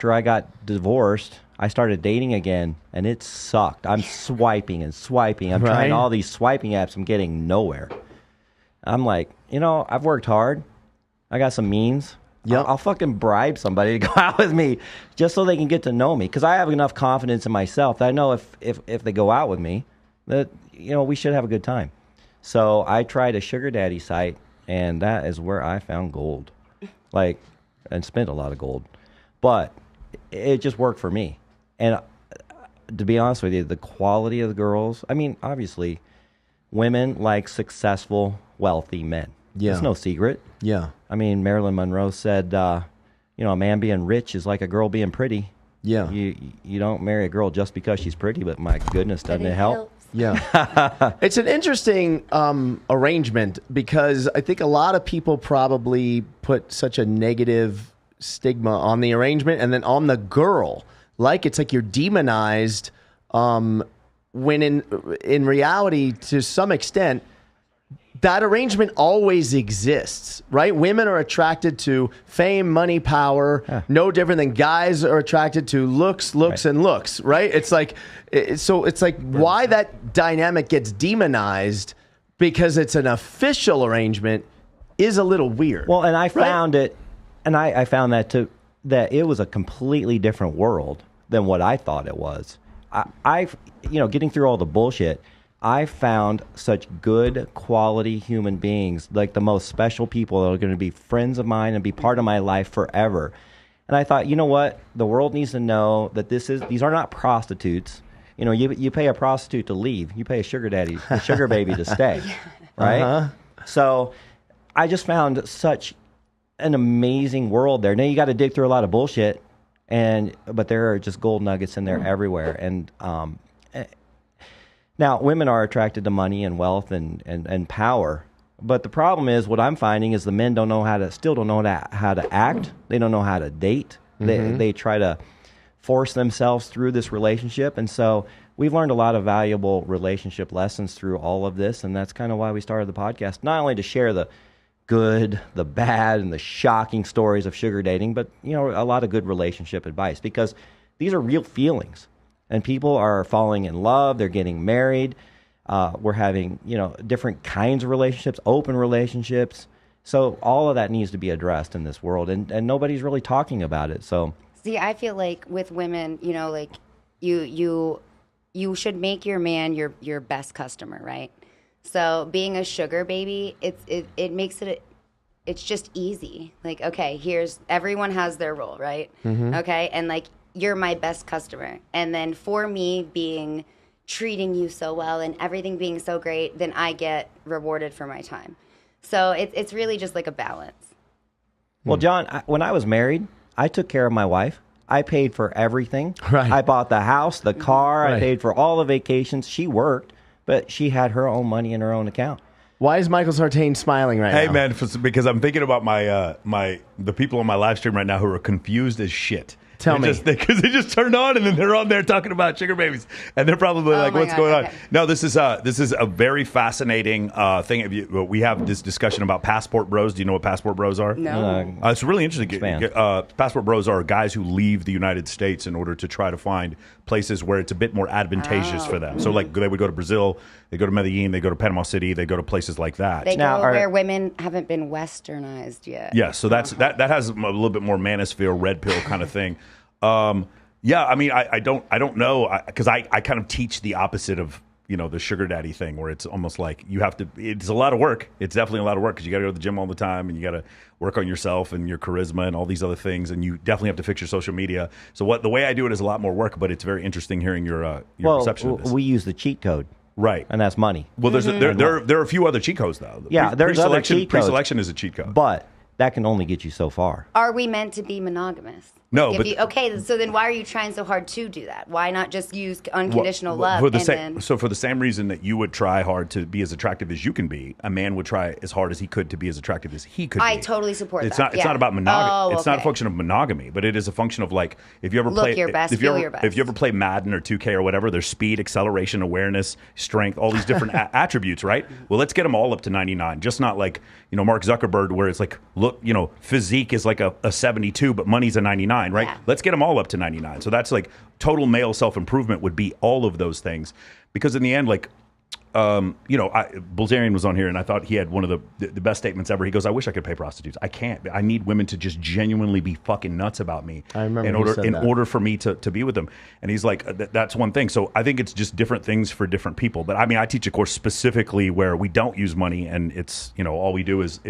after I got divorced, I started dating again, and it sucked. I'm swiping and swiping. I'm trying all these swiping apps. I'm getting nowhere. I'm like, I've worked hard. I got some means. Yep. I'll fucking bribe somebody to go out with me just so they can get to know me. Because I have enough confidence in myself that I know if they go out with me, that, we should have a good time. So I tried a sugar daddy site, and that is where I found gold. And spent a lot of gold. But it just worked for me. And to be honest with you, the quality of the girls, obviously, women like successful, wealthy men. Yeah. It's no secret. Yeah. Marilyn Monroe said, a man being rich is like a girl being pretty. Yeah. You don't marry a girl just because she's pretty, but my goodness, doesn't it help? Yeah. It's an interesting arrangement because I think a lot of people probably put such a negative stigma on the arrangement and then on the girl. It's like you're demonized when in reality, to some extent, that arrangement always exists, right? Women are attracted to fame, money, power, no different than guys are attracted to looks, and looks, right? It's like why that dynamic gets demonized because it's an official arrangement is a little weird. Well, and I found it, and I found that it was a completely different world than what I thought it was. I've getting through all the bullshit, I found such good quality human beings, like the most special people that are going to be friends of mine and be part of my life forever. And I thought, you know what? The world needs to know that these are not prostitutes. You pay a prostitute to leave. You pay a sugar baby to stay, right? Uh-huh. So I just found such an amazing world there. Now you got to dig through a lot of bullshit, but there are just gold nuggets in there everywhere. And now, women are attracted to money and wealth and power. But the problem is, what I'm finding is the men still don't know how to act. They don't know how to date. Mm-hmm. They try to force themselves through this relationship. And so we've learned a lot of valuable relationship lessons through all of this. And that's kind of why we started the podcast, not only to share the good, the bad, and the shocking stories of sugar dating, but, a lot of good relationship advice, because these are real feelings. And people are falling in love. They're getting married. We're having, different kinds of relationships, open relationships. So all of that needs to be addressed in this world, and nobody's really talking about it. So see, I feel like with women, you should make your man your best customer, right? So being a sugar baby, it makes it. It's just easy. Okay, everyone has their role, right? Mm-hmm. Okay, and you're my best customer. And then for me treating you so well and everything being so great, then I get rewarded for my time. So it's really just like a balance. Well, John, when I was married, I took care of my wife. I paid for everything. Right. I bought the house, the car. Right. I paid for all the vacations. She worked, but she had her own money in her own account. Why is Michael Sartain smiling right now? Hey, man, because I'm thinking about the people on my live stream right now who are confused as shit. Tell me. Because they just turned on and then they're on there talking about sugar babies. And they're probably what's going on? No, this is a very fascinating thing. We have this discussion about passport bros. Do you know what passport bros are? No. It's really interesting. Passport bros are guys who leave the United States in order to try to find places where it's a bit more advantageous for them. So they would go to Brazil, they go to Medellin, they go to Panama City, they go to places like that. They go where women haven't been westernized yet. Yeah, so that has a little bit more manosphere, red pill kind of thing. I don't know, because I kind of teach the opposite of the sugar daddy thing, where it's almost like it's a lot of work. It's definitely a lot of work because you got to go to the gym all the time and you got to work on yourself and your charisma and all these other things, and you definitely have to fix your social media. So the way I do it is a lot more work, but it's very interesting hearing your perception of this. We use the cheat code. Right. And that's money. Well, there are a few other cheat codes, though. Yeah, there's other cheat codes. Pre-selection is a cheat code. But that can only get you so far. Are we meant to be monogamous? No, okay, so then why are you trying so hard to do that? Why not just use unconditional love? So for the same reason that you would try hard to be as attractive as you can be, a man would try as hard as he could to be as attractive as he could be. I totally support that. It's not about monogamy. It's not a function of monogamy, but it is a function of if you ever play your best, feel your best. If you ever play Madden or 2K or whatever, there's speed, acceleration, awareness, strength, all these different attributes, right? Well, let's get them all up to 99. Just not Mark Zuckerberg, where it's look, physique is like a 72, but money's a 99, right? Yeah. Let's get them all up to 99. So that's like total male self-improvement would be all of those things. Because in the end, like, Bilzerian was on here, and I thought he had one of the best statements ever. He goes, "I wish I could pay prostitutes. I can't. I need women to just genuinely be fucking nuts about me. I remember in order for me to be with them." And he's like, "That's one thing." So I think it's just different things for different people. But I mean, I teach a course specifically where we don't use money, and it's all we do is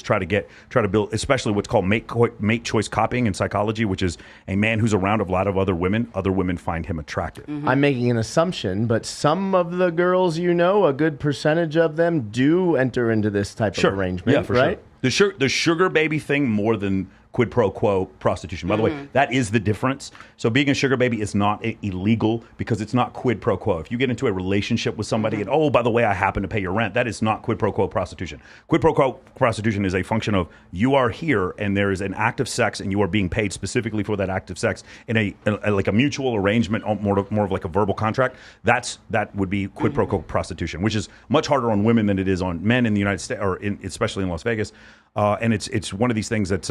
try to build, especially what's called mate choice copying in psychology, which is a man who's around a lot of other women find him attractive. Mm-hmm. I'm making an assumption, but some of the girls, a good percentage of them do enter into this type of arrangement, yeah, for right? Sure. The sugar baby thing more than quid pro quo prostitution. By the way, that is the difference. So being a sugar baby is not illegal because it's not quid pro quo. If you get into a relationship with somebody and, oh, by the way, I happen to pay your rent, that is not quid pro quo prostitution. Quid pro quo prostitution is a function of you are here and there is an act of sex and you are being paid specifically for that act of sex in a like a mutual arrangement, more of like a verbal contract. That would be quid pro quo prostitution, which is much harder on women than it is on men in the United States, or especially in Las Vegas. And it's one of these things that's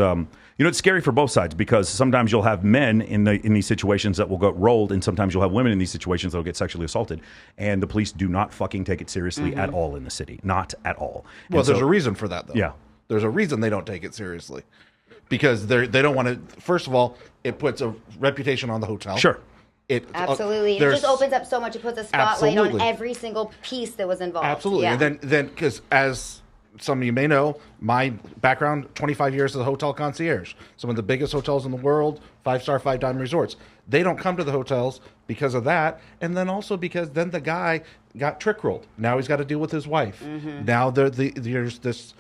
it's scary for both sides because sometimes you'll have men in these situations that will get rolled, and sometimes you'll have women in these situations that will get sexually assaulted, and the police do not fucking take it seriously at all in the city, not at all. Well, there's a reason for that, though. Yeah, there's a reason they don't take it seriously because they don't want to. First of all, it puts a reputation on the hotel. Sure. Absolutely. It just opens up so much. It puts a spotlight on every single piece that was involved. Absolutely. Yeah. And then because as some of you may know, my background, 25 years as a hotel concierge. Some of the biggest hotels in the world, 5-star, 5-diamond resorts. They don't come to the hotels because of that. And then also because then the guy got trick rolled. Now he's got to deal with his wife. Now there's this.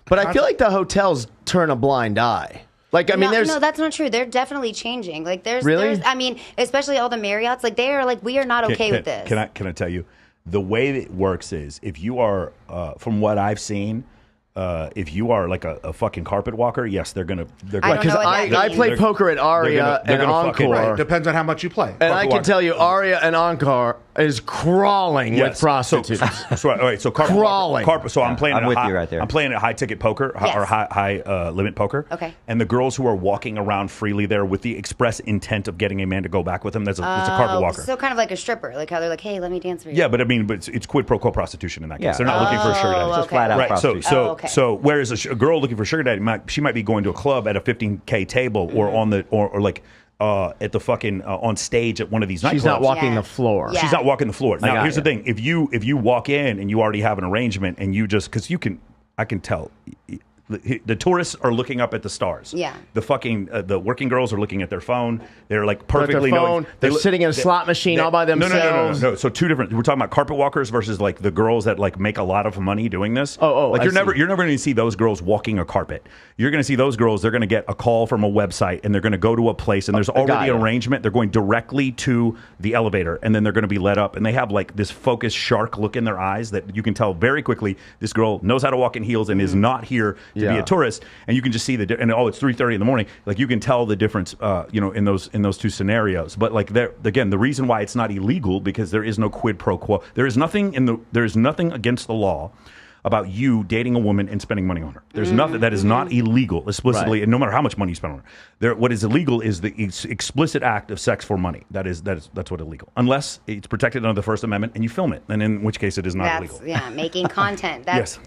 But I feel like the hotels turn a blind eye. Like, I mean, no, that's not true. They're definitely changing. Like, Really? I mean, especially all the Marriotts. Like, they are like, we are not okay with this. Can I tell you? The way that it works is if you are, from what I've seen, if you are like a fucking carpet walker, yes, they're gonna. Because I play poker at Aria and Encore. Right, depends on how much you play. And I can tell you, Aria and Encore is crawling with prostitutes. That's right. All right. So crawling. So I'm playing. I'm with you right there. I'm playing at high ticket poker or high limit poker. Okay. And the girls who are walking around freely there with the express intent of getting a man to go back with them, that's a carpet walker. So kind of like a stripper, like how they're like, hey, let me dance for you. Yeah, but I mean, it's quid pro quo prostitution in that case. Yeah. They're not looking for a sugar daddy. It's just flat out Right. prostitution. So whereas a girl looking for sugar daddy she might be going to a club at a $15K table or on the or like at the fucking on stage at one of these nightclubs. She's not walking the floor. Yeah. She's not walking the floor. Now, here's you. the thing: if you walk in and you already have an arrangement, and you just because I can tell. The tourists are looking up at the stars. Yeah. The fucking the working girls are looking at their phone. They're like perfectly their phone, knowing. they're sitting in a slot machine all by themselves. No. So two different. We're talking about carpet walkers versus like the girls that like make a lot of money doing this. Like you're never going to see those girls walking a carpet. You're going to see those girls. They're going to get a call from a website and they're going to go to a place and there's already an arrangement. They're going directly to the elevator and then they're going to be let up and they have like this focused shark look in their eyes that you can tell very quickly this girl knows how to walk in heels and is not here to be a tourist. And you can just see it's 3:30 in the morning. Like you can tell the difference, in those two scenarios. But like again, the reason why it's not illegal because there is no quid pro quo. There is nothing against the law about you dating a woman and spending money on her. There's nothing that is not illegal explicitly, and no matter how much money you spend on her. What is illegal is the explicit act of sex for money. That's what illegal, unless it's protected under the First Amendment and you film it, and in which case it is not illegal. Yeah, making content. That's.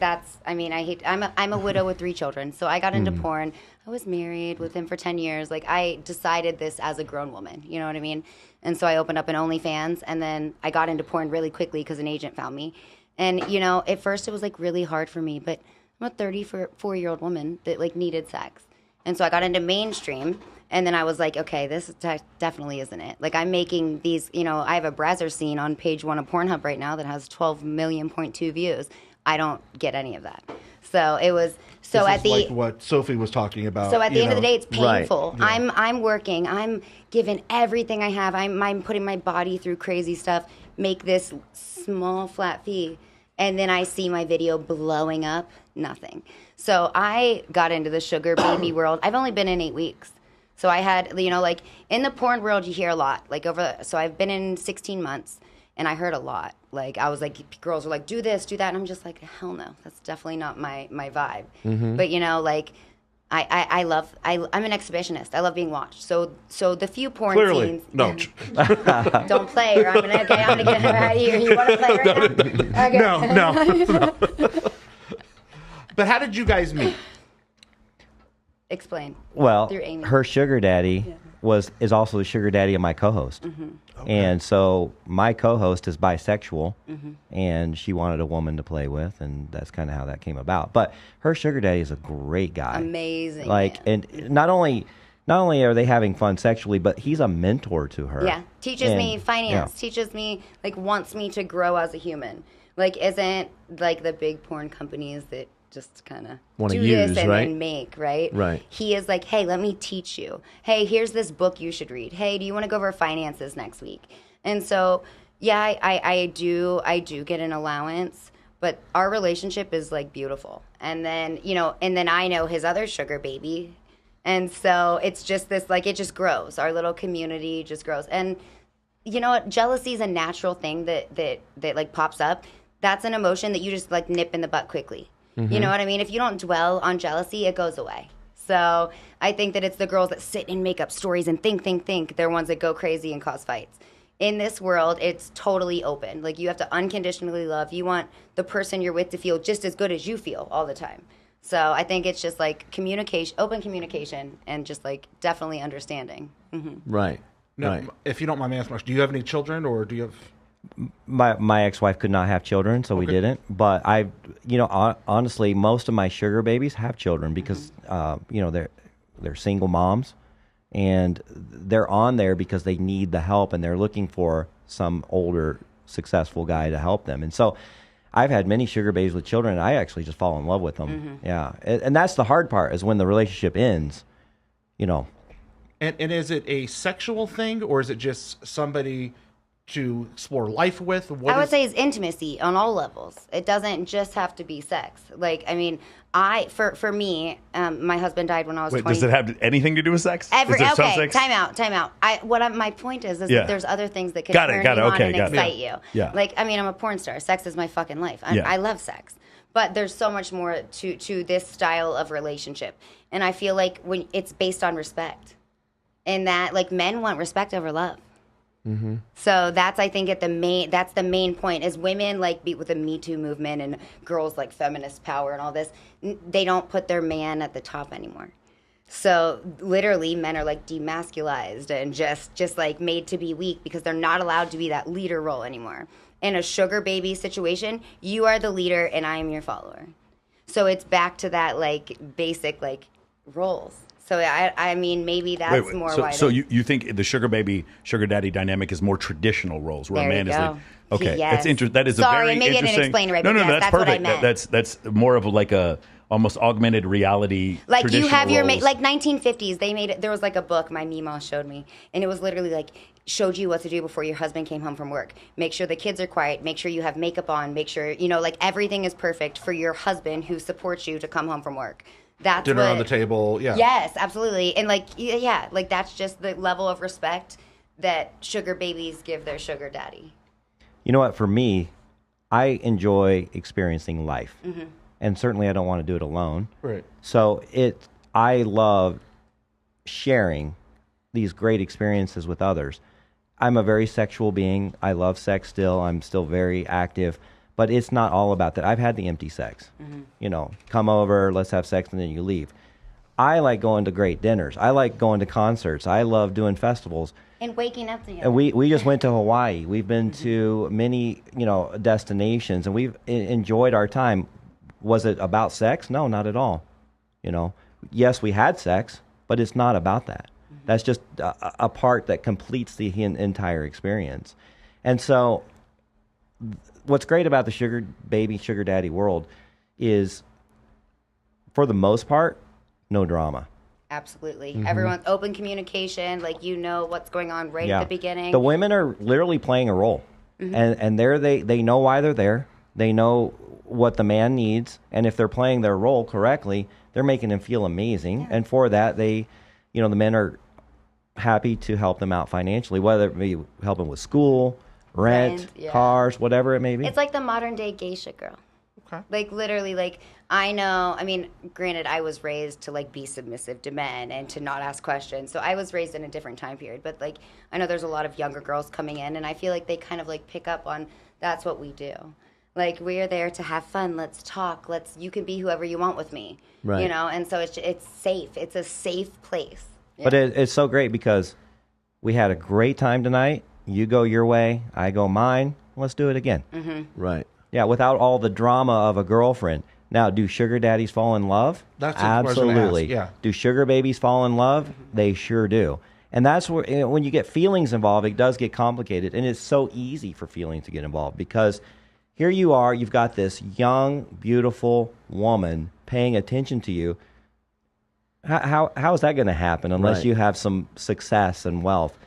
I mean, I'm a widow with 3 children, so I got into porn. I was married with him for 10 years. Like I decided this as a grown woman. You know what I mean? And so I opened up an OnlyFans, and then I got into porn really quickly because an agent found me. And, at first it was, like, really hard for me. But I'm a 34-year-old woman that, like, needed sex. And so I got into mainstream. And then I was like, okay, this definitely isn't it. Like, I'm making these, I have a Brazzer scene on page 1 of Pornhub right now that has 12.2 million views. I don't get any of that. So it was... So this is like what Sophie was talking about. So at the end of the day, it's painful. Right. Yeah. I'm working. I'm giving everything I have. I'm putting my body through crazy stuff. Make this small flat fee, and then I see my video blowing up. Nothing. So I got into the sugar baby world. I've only been in 8 weeks. So I had, like in the porn world, you hear a lot. So I've been in 16 months. And I heard a lot. Like, I was like, girls were like, do this, do that. And I'm just like, hell no, that's definitely not my vibe. But, you know, like, I'm an exhibitionist. I love being watched. So the few porn Clearly. scenes. No. Don't play, or I'm gonna get her out of here. You want to play right now? Okay. No. But how did you guys meet? Explain. Well, Through Amy. her sugar daddy is also the sugar daddy of my co-host. And so my co-host is bisexual, and she wanted a woman to play with, and that's kind of how that came about. But her sugar daddy is a great guy. Amazing. Like, man. and not only are they having fun sexually, but he's a mentor to her. Yeah, teaches me And- finance. yeah. Teaches me, like, wants me to grow as a human. Like, isn't like the big porn companies that just kind of Wanna do use, this and right? then make, right? Right. He is like, hey, let me teach you. Hey, here's this book you should read. Hey, do you want to go over finances next week? And so, yeah, I do get an allowance, but our relationship is like beautiful. And then, you know, and then I know his other sugar baby. And so it's just this, like, it just grows. Our little community just grows. And you know what? Jealousy is a natural thing that like pops up. That's an emotion that you just like nip in the butt quickly. You know what I mean? If you don't dwell on jealousy, it goes away. So I think that it's the girls that sit and make up stories and think. They're ones that go crazy and cause fights. In this world, it's totally open. Like, you have to unconditionally love. You want the person you're with to feel just as good as you feel all the time. So I think it's just like communication, open communication, and just like definitely understanding. Right. No, Right. if you don't mind me asking, do you have any children, or do you have? My ex-wife could not have children, so we didn't. But honestly, most of my sugar babies have children because you know, they're single moms, and they're on there because they need the help, and they're looking for some older successful guy to help them. And so I've had many sugar babies with children, and I actually just fall in love with them. Yeah, and that's the hard part, is when the relationship ends. You know, And is it a sexual thing, or is it just somebody to explore life with? I would say it's intimacy on all levels. It doesn't just have to be sex. Like, I mean, for me, my husband died when I was Wait, 20. does it have anything to do with sex? Is there some Okay, sex? time out. My point is Yeah. that there's other things that can Got it, turn got it, you on okay, and got it. excite you. Yeah. Like, I mean, I'm a porn star. Sex is my fucking life. Yeah. I love sex. But there's so much more to this style of relationship. And I feel like when it's based on respect. And that, like, men want respect over love. So that's, I think, that's the main point, is women, like, with the Me Too movement and girls like feminist power and all this, they don't put their man at the top anymore. So literally, men are like demasculized and just like made to be weak because they're not allowed to be that leader role anymore. In a sugar baby situation, you are the leader and I am your follower. So it's back to that, like, basic, like, roles. So I mean, maybe that's Wait, more so, why. so you think the sugar baby, sugar daddy dynamic is more traditional roles, where There a man you is go. the okay. Yes. That's interesting. That is Sorry, a very maybe I didn't interesting. explain it right, No, but no, yes, that's that's what I perfect. meant. That's more of like a almost augmented reality. Like, you have your roles. like 1950s. They made it. There was like a book my Meemaw showed me, and it was literally like showed you what to do before your husband came home from work. Make sure the kids are quiet. Make sure you have makeup on. Make sure like everything is perfect for your husband who supports you to come home from work. That's dinner what, on the table? Yeah. Yes, absolutely. And like like that's just the level of respect that sugar babies give their sugar daddy. you know what? For me, I enjoy experiencing life, and certainly I don't want to do it alone. Right. So I love sharing these great experiences with others. I'm a very sexual being. I love sex still. I'm still very active, but it's not all about that. I've had the empty sex. Come over, let's have sex, and then you leave. I like going to great dinners. I like going to concerts. I love doing festivals. And waking up together. And we just went to Hawaii. We've been to many, destinations, and we've enjoyed our time. Was it about sex? No, not at all. Yes, we had sex, but it's not about that. That's just a part that completes the entire experience. And so what's great about the sugar baby, sugar daddy world is, for the most part, no drama. Absolutely. Everyone's open communication, like what's going on right at the beginning. The women are literally playing a role, and they know why they're there. They know what the man needs, and if they're playing their role correctly, they're making him feel amazing. Yeah. And for that, the men are happy to help them out financially, whether it be helping with school, rent, yeah. cars, whatever it may be. It's like the modern day geisha girl. Okay. Like literally, like I know. I mean, granted, I was raised to like be submissive to men and to not ask questions. So I was raised in a different time period. But like I know there's a lot of younger girls coming in, and I feel like they kind of like pick up on that's what we do. Like we're there to have fun. Let's talk. You can be whoever you want with me. Right. You know, and so it's safe. It's a safe place. But it's so great because we had a great time tonight. You go your way, I go mine. Let's do it again. Right. Yeah, without all the drama of a girlfriend. Now, do sugar daddies fall in love? That's what I was gonna ask, Absolutely. yeah. Do sugar babies fall in love? They sure do. And that's where, when you get feelings involved, it does get complicated. And it's so easy for feelings to get involved because here you are, you've got this young, beautiful woman paying attention to you. How is that going to happen unless Right. you have some success and wealth?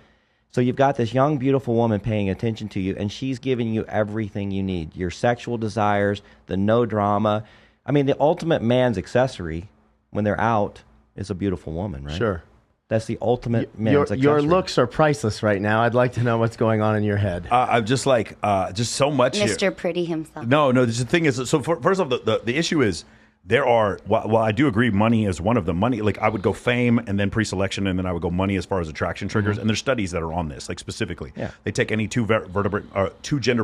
So you've got this young, beautiful woman paying attention to you, and she's giving you everything you need. Your sexual desires, the no drama. I mean, the ultimate man's accessory when they're out is a beautiful woman, right? Sure. That's the ultimate man's Your, accessory. your looks are priceless right now. I'd like to know what's going on in your head. I'm just like, just so much here. Mr. Pretty himself. No, the thing is, so first off, the issue is there are, while I do agree money is one of them. Money, like I would go fame and then pre-selection and then I would go money as far as attraction triggers. And there's studies that are on this, like specifically. Yeah. They take any two gender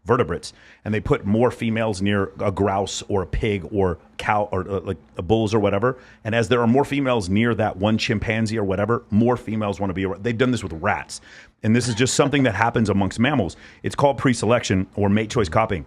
vertebrates and they put more females near a grouse or a pig or cow or like a bulls or whatever. And as there are more females near that one chimpanzee or whatever, more females want to be. They've done this with rats. And this is just something that happens amongst mammals. It's called pre-selection or mate choice copying.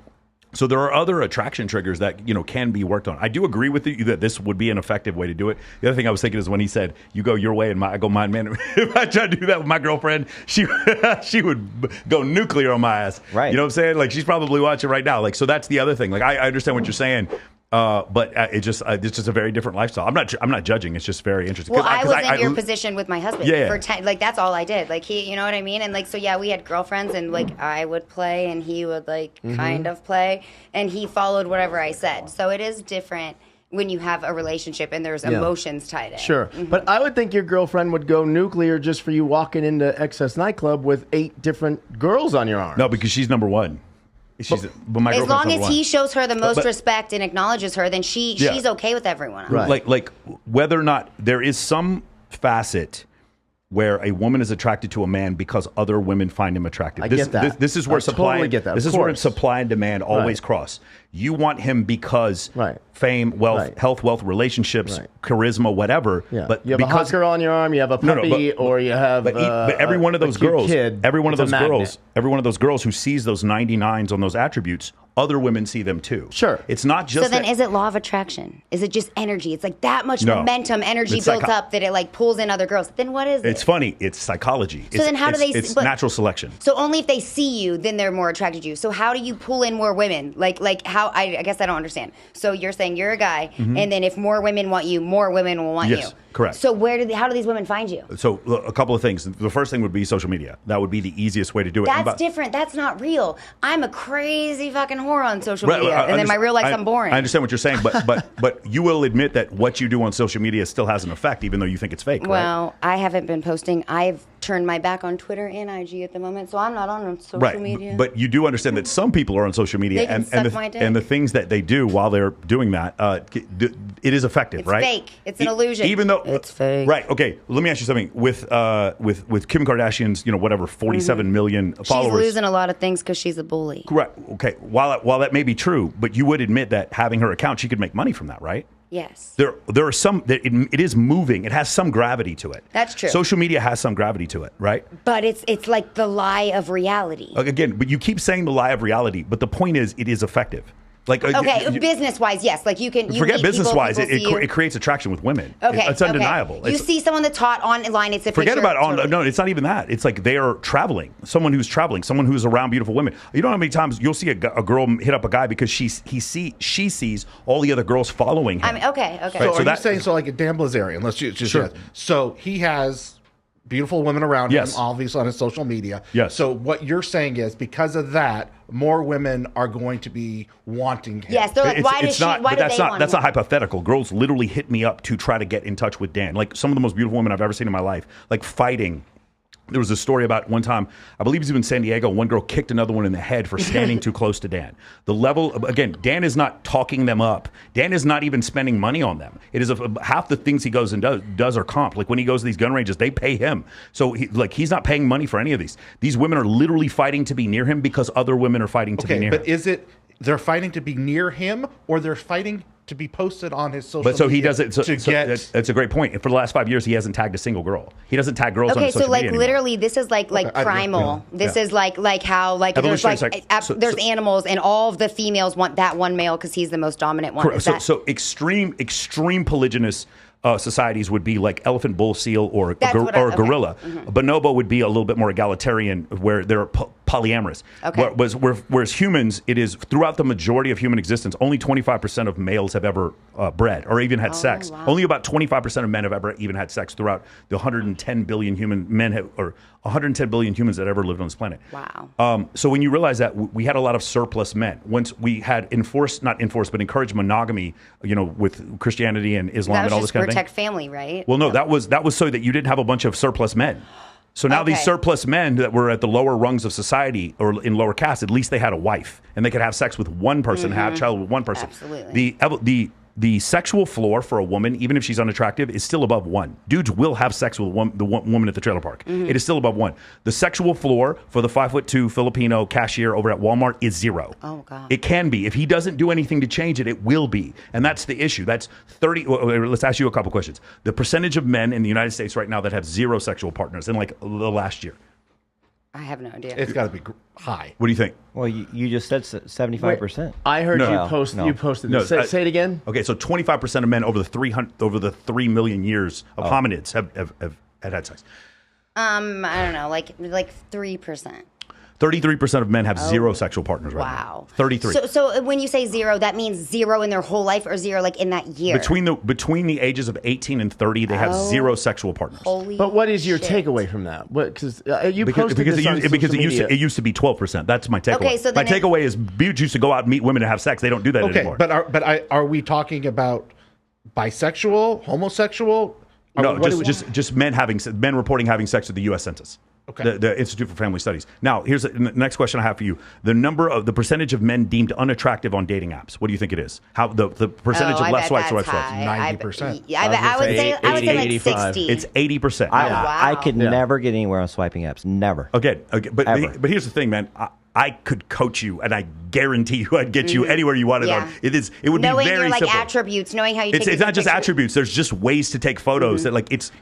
So there are other attraction triggers that can be worked on. I do agree with you that this would be an effective way to do it. The other thing I was thinking is when he said, "You go your way and I go mine." Man, if I tried to do that with my girlfriend, she would go nuclear on my ass. Right. You know what I'm saying? Like she's probably watching right now. Like so that's the other thing. Like I understand what you're saying. But it's just a very different lifestyle. I'm not judging. It's just very interesting. Well, I was in your position with my husband Yeah. for 10, like that's all I did. Like he, you know what I mean? And like so yeah, we had girlfriends and like I would play and he would like kind of play and he followed whatever I said. So it is different when you have a relationship and there's emotions tied in. Sure. But I would think your girlfriend would go nuclear just for you walking into Excess Nightclub with 8 different girls on your arm. No, because she's number one. But my As girlfriend's long number as one. he shows her the most But- respect and acknowledges her, then she's okay with everyone else. Right. Like whether or not there is some facet where a woman is attracted to a man because other women find him attractive. I get that. This is where I supply. totally get that, This of is where course. supply and demand always Right. cross. You want him because Right. fame, wealth, Right. health, wealth, relationships, Right. charisma, whatever. Yeah. But you have a hot because girl on your arm, you have a No, no, puppy, but- or you have but every one of a those cute girls, kid, every one of it's a those girls, magnet. every one of those girls who sees those 99s on those attributes, other women see them too. Sure. It's not just So then that- is it law of attraction? Is it just energy? It's like that much No. momentum, energy It's built psycho- up that it like pulls in other girls. Then what is It's it? funny. It's psychology. So then how do they? It's but- natural selection. So only if they see you, then they're more attracted to you. So how do you pull in more women? Like how? I guess I don't understand. So you're saying you're a guy, and then if more women want you, more women will want Mm-hmm. Yes, you. correct. So how do these women find you? So a couple of things. The first thing would be social media. That would be the easiest way to do it. That's different. That's not real. I'm a crazy fucking whore on social Right, media, and then my real life, I'm boring. I understand what you're saying, but you will admit that what you do on social media still has an effect, even though you think it's fake. Right? Well, I haven't been posting. I've turned my back on Twitter and IG at the moment, so I'm not on social Right, media. but you do understand that some people are on social media, They can suck my dick. and the things that they do while they're doing that, it is effective, It's right? fake. It's an illusion. Even though It's fake. right? Okay, let me ask you something. With Kim Kardashian's, whatever, 47 million She's followers. losing a lot of things because she's a bully. Correct. Okay. While that may be true, but you would admit that having her account, she could make money from that, right? Yes. There are some. It is moving. It has some gravity to it. That's true. Social media has some gravity to it, right? But it's like the lie of reality. Again, but you keep saying the lie of reality. But the point is, it is effective. Like Okay, business wise, yes. Like you can. You forget meet business wise. people see you. It creates attraction with women. Okay, It's undeniable. Okay. You It's- see someone that's hot online. It's a Forget picture. about on. totally. No, it's not even that. It's like they are traveling. Someone who's traveling. Someone who's around beautiful women. You know how many times you'll see a girl hit up a guy because she sees all the other girls following him. I mean, okay. So Right, are so you that- saying like a Dan Blazarian? Let's just Sure. yes. So he has beautiful women around Yes. him, obviously on his social media. Yes. So what you're saying is because of that, more women are going to be wanting him. Yes, they're like, why does she? Why but do that's they not want that's him? not hypothetical. Girls literally hit me up to try to get in touch with Dan. Like some of the most beautiful women I've ever seen in my life, like fighting There was a story about one time, I believe he was in San Diego, one girl kicked another one in the head for standing too close to Dan. The level, again, Dan is not talking them up. Dan is not even spending money on them. It is half the things he goes and does are comp. Like when he goes to these gun ranges, they pay him. So he's not paying money for any of these. These women are literally fighting to be near him because other women are fighting to be near him. But is it they're fighting to be near him or they're fighting to be posted on his social media? But so he does it. So get... that's a great point. For the last 5 years, he hasn't tagged a single girl. He doesn't tag girls on his social media anymore. Literally, this is like primal. This is like how there's there's animals and all of the females want that one male because he's the most dominant one. Correct. So extreme polygynous societies would be like elephant, bull, seal, or a gorilla. Mm-hmm. Bonobo would be a little bit more egalitarian, where they're polyamorous. Okay. Whereas humans, it is throughout the majority of human existence, only 25% of males have ever bred or even had sex. Wow. Only about 25% of men have ever even had sex throughout the 110 billion or 110 billion humans that ever lived on this planet. Wow. So when you realize that we had a lot of surplus men, once we had not enforced, but encouraged monogamy, with Christianity and Islam and all this kind of thing. Protect family, right? Well, no, that was so that you didn't have a bunch of surplus men. So now these surplus men that were at the lower rungs of society or in lower castes, at least they had a wife and they could have sex with one person, have a child with one person. Absolutely. The sexual floor for a woman, even if she's unattractive, is still above 1. Dudes will have sex with the woman at the trailer park. Mm-hmm. It is still above 1. The sexual floor for the 5'2" Filipino cashier over at Walmart is 0. Oh, God. It can be. If he doesn't do anything to change it, it will be. And that's the issue. That's 30. Let's ask you a couple questions. The percentage of men in the United States right now that have 0 sexual partners in like the last year. I have no idea. It's got to be high. What do you think? Well, you just said 75%. I heard No. you posted this. Say it again. Okay, so 25% of men over the 3 million years of hominids have had sex. I don't know, like 3%. 33% of men have 0 sexual partners right now. Wow. 33. So when you say 0, that means 0 in their whole life or 0 like in that year? Between the ages of 18 and 30, they have 0 sexual partners. But what is your takeaway from that? Because you posted because this on social media. it used to be 12%. That's my takeaway. Okay, so my takeaway is dudes used to go out and meet women and have sex. They don't do that anymore. But are we talking about bisexual, homosexual? No, just men reporting having sex with the U.S. Census. Okay. The Institute for Family Studies. Now, here's the next question I have for you: the percentage of men deemed unattractive on dating apps. What do you think it is? How the percentage of left swipes to right swipes? 90%. I would say like 85. 60. It's 80%. I could Yeah. never get anywhere on swiping apps. Never. Okay, but Ever. but here's the thing, man. I could coach you, and I guarantee you, I'd get you anywhere you wanted. Yeah. It would knowing be very your simple. attributes, knowing how you take It's not just pictures. attributes. There's just ways to take photos. That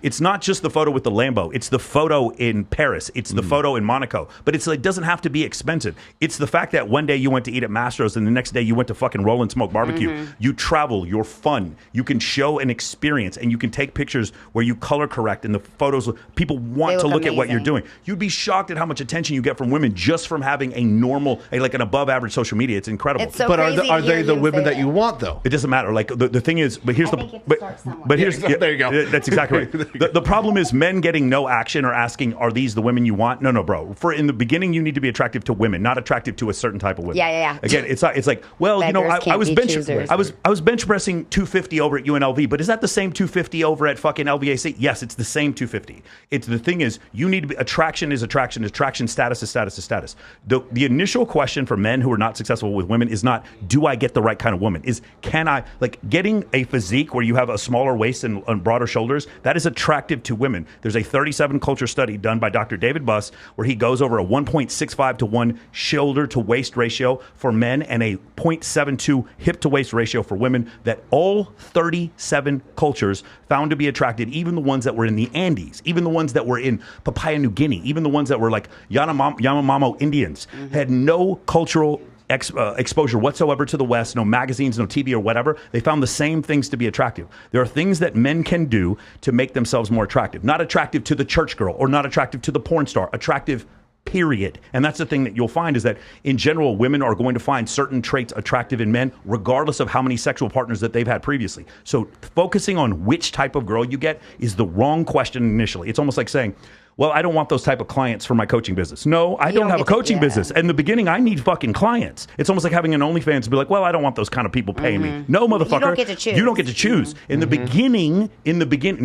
it's not just the photo with the Lambo. It's the photo in Paris. It's the photo in Monaco. But it doesn't have to be expensive. It's the fact that one day you went to eat at Mastro's and the next day you went to fucking Roll and Smoke Barbecue. You travel. You're fun. You can show an experience, and you can take pictures where you color correct, and the photos people want They to look look at what you're amazing. doing. You'd be shocked at how much attention you get from women just from having a normal, like an above average social media. It's incredible. It's so But crazy to are hear they the you women say that you want, though? It doesn't matter. Like the thing is, but here's I think you have to but, start somewhere. but here's There you go. That's exactly right. The problem is men getting no action or asking, "Are these the women you want?" No, bro. In the beginning, you need to be attractive to women, not attractive to a certain type of women. Yeah. Again, it's like, well, Beggars I can't was be choosers. I was bench pressing 250 over at UNLV, but is that the same 250 over at fucking LVAC? Yes, it's the same 250. The thing is, you need to be attraction is attraction. Attraction status is status is status. The initial question for men who are not successful with women is not, do I get the right kind of woman? Is, can I, like, getting a physique where you have a smaller waist and broader shoulders, that is attractive to women. There's a 37 culture study done by Dr. David Buss where he goes over a 1.65 to 1 shoulder to waist ratio for men and a 0.72 hip to waist ratio for women that all 37 cultures found to be attractive, even the ones that were in the Andes, even the ones that were in Papua New Guinea, even the ones that were like Yanomamo Indians, had no cultural exposure whatsoever to the West, no magazines, no TV or whatever. They found the same things to be attractive. There are things that men can do to make themselves more attractive. Not attractive to the church girl or not attractive to the porn star. Attractive, period. And that's the thing that you'll find is that in general, women are going to find certain traits attractive in men, regardless of how many sexual partners that they've had previously. So focusing on which type of girl you get is the wrong question initially. It's almost like saying, well, I don't want those type of clients for my coaching business. No, I don't have a coaching business. In the beginning, I need fucking clients. It's almost like having an OnlyFans and be like, well, I don't want those kind of people paying me. No, motherfucker. You don't get to choose. You don't get to choose. In the beginning,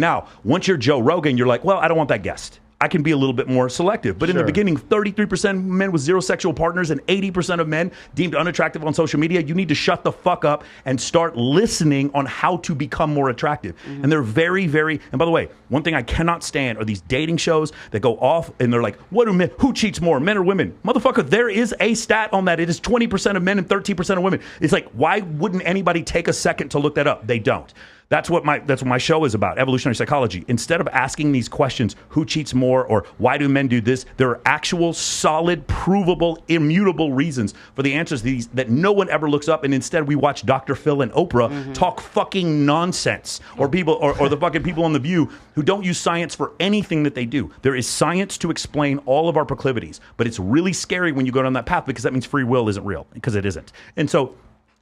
now, once you're Joe Rogan, you're like, well, I don't want that guest. I can be a little bit more selective. But in the Sure. beginning, 33% of men with 0 sexual partners and 80% of men deemed unattractive on social media. You need to shut the fuck up and start listening on how to become more attractive. And they're very, very, and by the way, one thing I cannot stand are these dating shows that go off and they're like, what do men, who cheats more, men or women? Motherfucker, there is a stat on that. It is 20% of men and 13% of women. It's like, why wouldn't anybody take a second to look that up? They don't. That's what my show is about, evolutionary psychology. Instead of asking these questions, who cheats more or why do men do this, there are actual, solid, provable, immutable reasons for the answers to these that no one ever looks up. And instead we watch Dr. Phil and Oprah talk fucking nonsense, or people or the fucking people on The View who don't use science for anything that they do. There is science to explain all of our proclivities, but it's really scary when you go down that path because that means free will isn't real, because it isn't. And so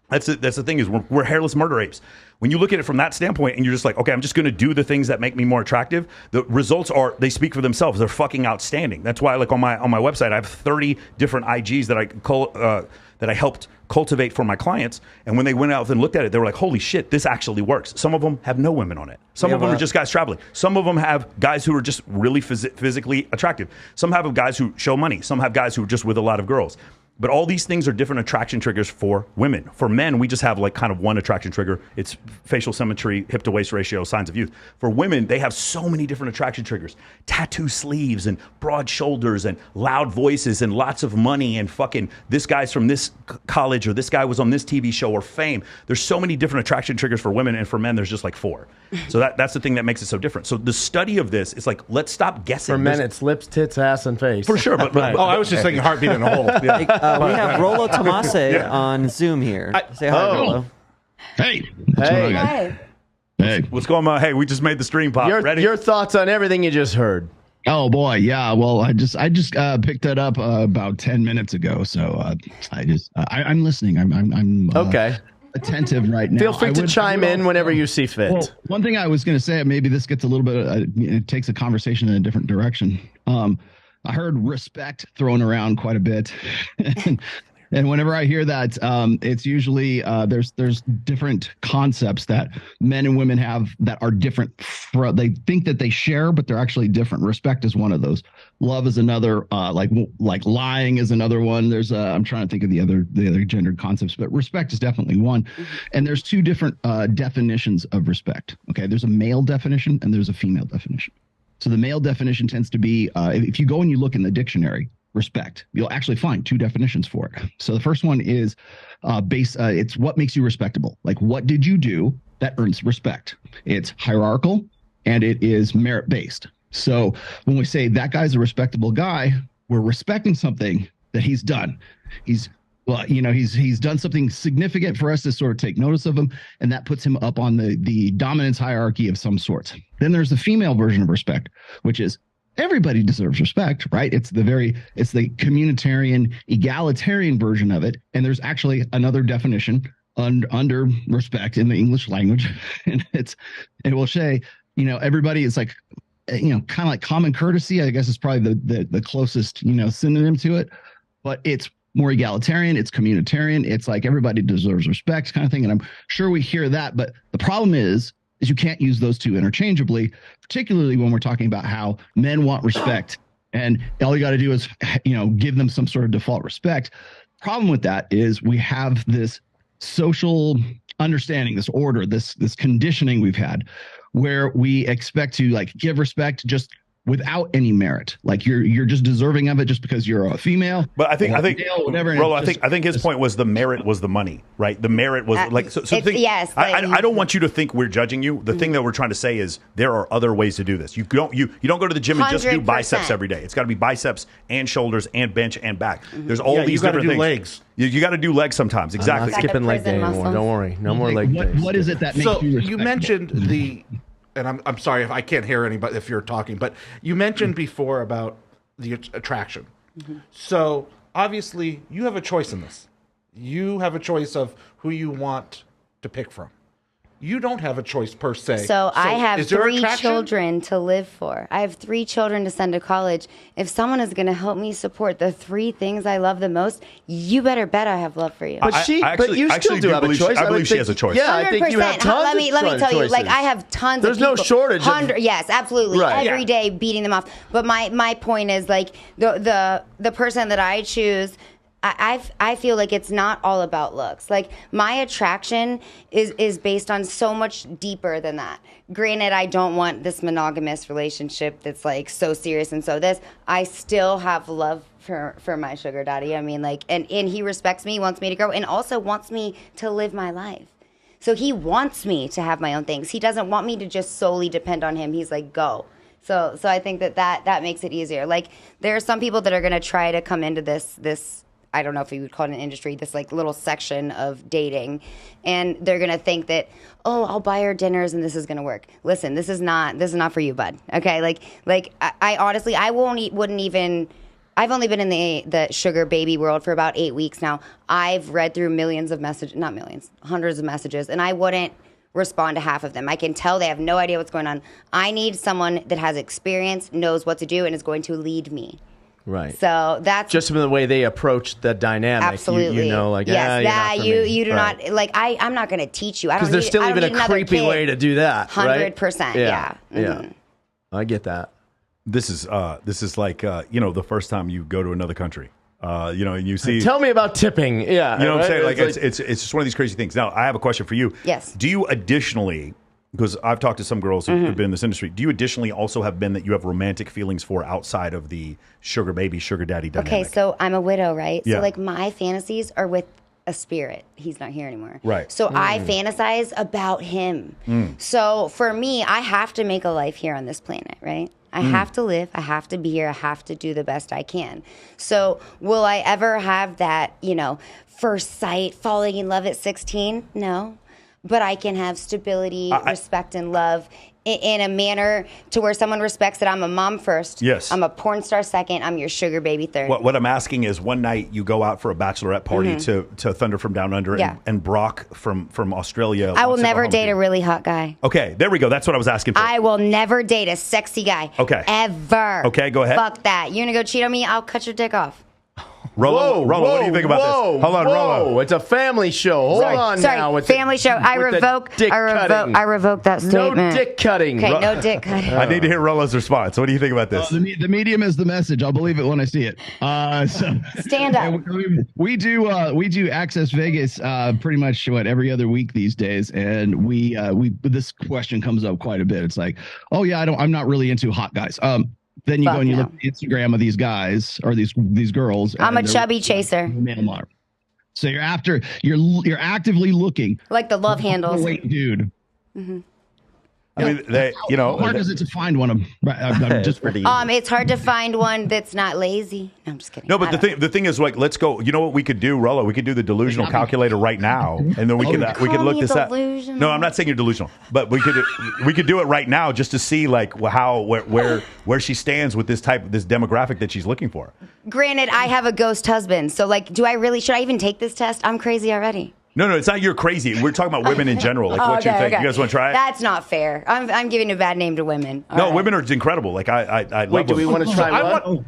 that's the thing is we're hairless murder apes. When you look at it from that standpoint and you're just like, okay, I'm just going to do the things that make me more attractive, the results they speak for themselves. They're fucking outstanding. That's why, like on my website, I have 30 different IGs that I helped cultivate for my clients. And when they went out and looked at it, they were like, holy shit, this actually works. Some of them have no women on it. Some of them are just guys traveling. Some of them have guys who are just really physically attractive. Some have guys who show money. Some have guys who are just with a lot of girls. But all these things are different attraction triggers for women. For men, we just have like kind of one attraction trigger. It's facial symmetry, hip to waist ratio, signs of youth. For women, they have so many different attraction triggers. Tattoo sleeves and broad shoulders and loud voices and lots of money and fucking this guy's from this college or this guy was on this TV show or fame. There's so many different attraction triggers for women, and for men, there's just like 4. So that's the thing that makes it so different. So the study of this, it's like, let's stop guessing. For men, it's lips, tits, ass, and face. For sure. But I was just thinking heartbeat in a hole. Yeah. We have Rollo Tomase on Zoom here. Say hi, Rollo. Hey. What's going on, guys? Hey. what's going on? Hey, we just made the stream pop. Ready? Your thoughts on everything you just heard? Oh boy, yeah. Well, I just picked that up about 10 minutes ago, so I'm listening. I'm Okay. attentive right now. Feel free to chime in whenever you see fit. Well, one thing I was going to say, maybe this gets a little bit, it takes a conversation in a different direction. I heard respect thrown around quite a bit. And whenever I hear that, it's usually there's different concepts that men and women have that are different. They think that they share, but they're actually different. Respect is one of those. Love is another. Like lying is another one. There's I'm trying to think of the other gendered concepts, but respect is definitely one. And there's 2 different definitions of respect. Okay, there's a male definition and there's a female definition. So the male definition tends to be if you go and you look in the dictionary. Respect. You'll actually find 2 definitions for it. So the first one is it's what makes you respectable. Like, what did you do that earns respect? It's hierarchical and it is merit based. So when we say that guy's a respectable guy, we're respecting something that he's done. He's done something significant for us to sort of take notice of him, and that puts him up on the dominance hierarchy of some sort. Then there's the female version of respect, which is everybody deserves respect, right? It's the communitarian, egalitarian version of it. And there's actually another definition under respect in the English language. And it will say, everybody is like, kind of like common courtesy, I guess is probably the closest, synonym to it. But it's more egalitarian, it's communitarian, it's like everybody deserves respect kind of thing. And I'm sure we hear that. But the problem is you can't use those 2 interchangeably, particularly when we're talking about how men want respect and all you got to do is, give them some sort of default respect. Problem with that is we have this social understanding, this order, this conditioning we've had where we expect to like give respect just without any merit. Like you're just deserving of it just because you're a female. But I think male, whatever. Rollo, I think his point was the merit was the money, right? The merit was yes. I don't want you to think we're judging you. The thing that we're trying to say is there are other ways to do this. You don't go to the gym and just do 100%. biceps every day. It's got to be biceps and shoulders and bench and back. There's all these different things. Legs. You got to do legs sometimes. Exactly. I'm not skipping leg day anymore. muscles. Don't worry. No more leg days. What is it that makes So you respectable? you mentioned and I'm sorry if I can't hear anybody if you're talking, but you mentioned before about the attraction. So obviously you have a choice in this. You have a choice of who you want to pick from. you don't have a choice per se. So I have is there 3 attraction? children to live for. I have 3 children to send to college. If someone is going to help me support the 3 things I love the most, you better bet I have love for you. But but you still do have a choice. I believe she has a choice. Yeah, I think you have 100%. tons Let me tell you, like I have tons There's of people. no shortage of- Yes, absolutely. Right. Every day beating them off. But my point is like the person that I choose, I feel like it's not all about looks. Like my attraction is based on so much deeper than that. Granted, I don't want this monogamous relationship that's like so serious and so this. I still have love for my sugar daddy. I mean, like, and he respects me, wants me to grow, and also wants me to live my life. So he wants me to have my own things. He doesn't want me to just solely depend on him. He's like, go. So I think that makes it easier. Like there are some people that are going to try to come into this I don't know if you would call it an industry, this like little section of dating, and they're gonna think that, oh, I'll buy her dinners and this is gonna work. Listen, this is not for you, bud. Okay, like I honestly wouldn't even. I've only been in the sugar baby world for about 8 weeks now. I've read through millions of messages, not millions, hundreds of messages, and I wouldn't respond to half of them. I can tell they have no idea what's going on. I need someone that has experience, knows what to do, and is going to lead me. Right. So that's just from the way they approach the dynamic. Absolutely. You know, like, yes, yeah, you do not, like, I'm not going to teach you. I don't Because there's still even a creepy way to do that. 100%. Yeah. Yeah. I get that. This is like, the first time you go to another country. And you see. Tell me about tipping. Yeah. You know what I'm saying? Like, it's just one of these crazy things. Now, I have a question for you. Yes. Do you additionally, because I've talked to some girls who've been in this industry, do you additionally also have men that you have romantic feelings for outside of the sugar baby, sugar daddy dynamic? Okay, so I'm a widow, right? Yeah. So, like, my fantasies are with a spirit. He's not here anymore. Right. So I fantasize about him. So for me, I have to make a life here on this planet, right? I have to live. I have to be here. I have to do the best I can. So will I ever have that, first sight, falling in love at 16? No. But I can have stability, respect, and love in a manner to where someone respects that I'm a mom first. Yes. I'm a porn star second. I'm your sugar baby third. What I'm asking is, one night you go out for a bachelorette party to Thunder from Down Under, Yeah. and Brock from Australia. I will wants to go never home date with a you. really hot guy. Okay, there we go. That's what I was asking for. I will never date a sexy guy. Okay. Ever. Okay, go ahead. Fuck that. You're going to go cheat on me? I'll cut your dick off. Rollo, what do you think about this? Hold on, Rollo. It's a family show. Hold on Sorry, now. With family show. I with the revoke dick cutting. I revoke that No statement. dick cutting. Okay, no dick cutting. I need to hear Rollo's response. What do you think about this? The medium is the message. I'll believe it when I see it. Stand up. We do Access Vegas pretty much every other week these days, and we this question comes up quite a bit. It's like, oh yeah, I'm not really into hot guys. Then you Fuck go and you no. look at the Instagram of these guys or these girls. I'm a and they're chubby chaser. male model. So you're actively looking Like the love handles. wait, dude. I mean, How hard is it to find one of? I'm just pretty. It's hard to find one that's not lazy. No, I'm just kidding. No, but I the don't- thing is, like, let's go. You know what we could do, Rollo? We could do the delusional calculator right now, and then we could Call look me this up. delusional. No, I'm not saying you're delusional, but we could do it right now just to see like where she stands with this demographic that she's looking for. Granted, I have a ghost husband, so like, should I even take this test? I'm crazy already. No, it's not you're crazy. We're talking about women in general. Like, what you think? You guys want to try it? That's not fair. I'm giving a bad name to women. All No, right. women are incredible. Like I love Wait, do we women. want to try I one? want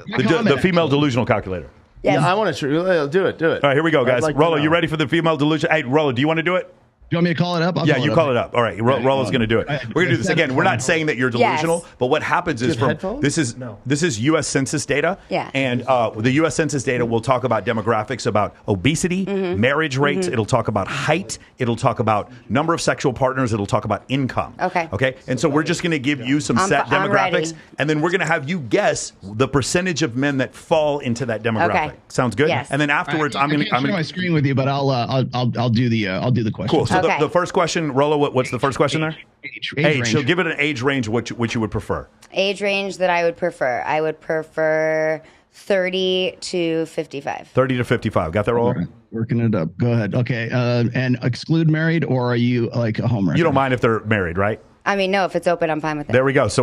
the female delusional calculator. Yes. Yeah, I want to try. Do it. All right, here we go, guys. I'd like to Rollo, know. you ready for the female delusion? Hey, Rollo, do you want to do it? You want me to call it up? I'll Yeah, you call it up. All right, Rollo's going to do it. Right. We're going to do this again. We're not saying that you're delusional, Yes. but what happens is Do you have headphones? this is U.S. Census data. Yeah. And the U.S. Census data will talk about demographics, about obesity, Mm-hmm. marriage rates. It'll talk about height. It'll talk about number of sexual partners. It'll talk about income. Okay. Okay. And so we're just going to give you some set I'm demographics, ready. and then we're going to have you guess the percentage of men that fall into that demographic. Okay. Sounds good. Yes. And then afterwards, I can't share my screen with you, but I'll do the question. Cool. So Okay. the first question, Rollo, what's the first question there? Age Age. range. So give it an age range, which you would prefer. Age range that I would prefer. I would prefer 30 to 55. 30 to 55. Got that, Rollo? All right, working it up. Go ahead. Okay. And exclude married, or are you like a homewrecker? You don't mind if they're married, right? I mean, no, if it's open, I'm fine with it. There we go. So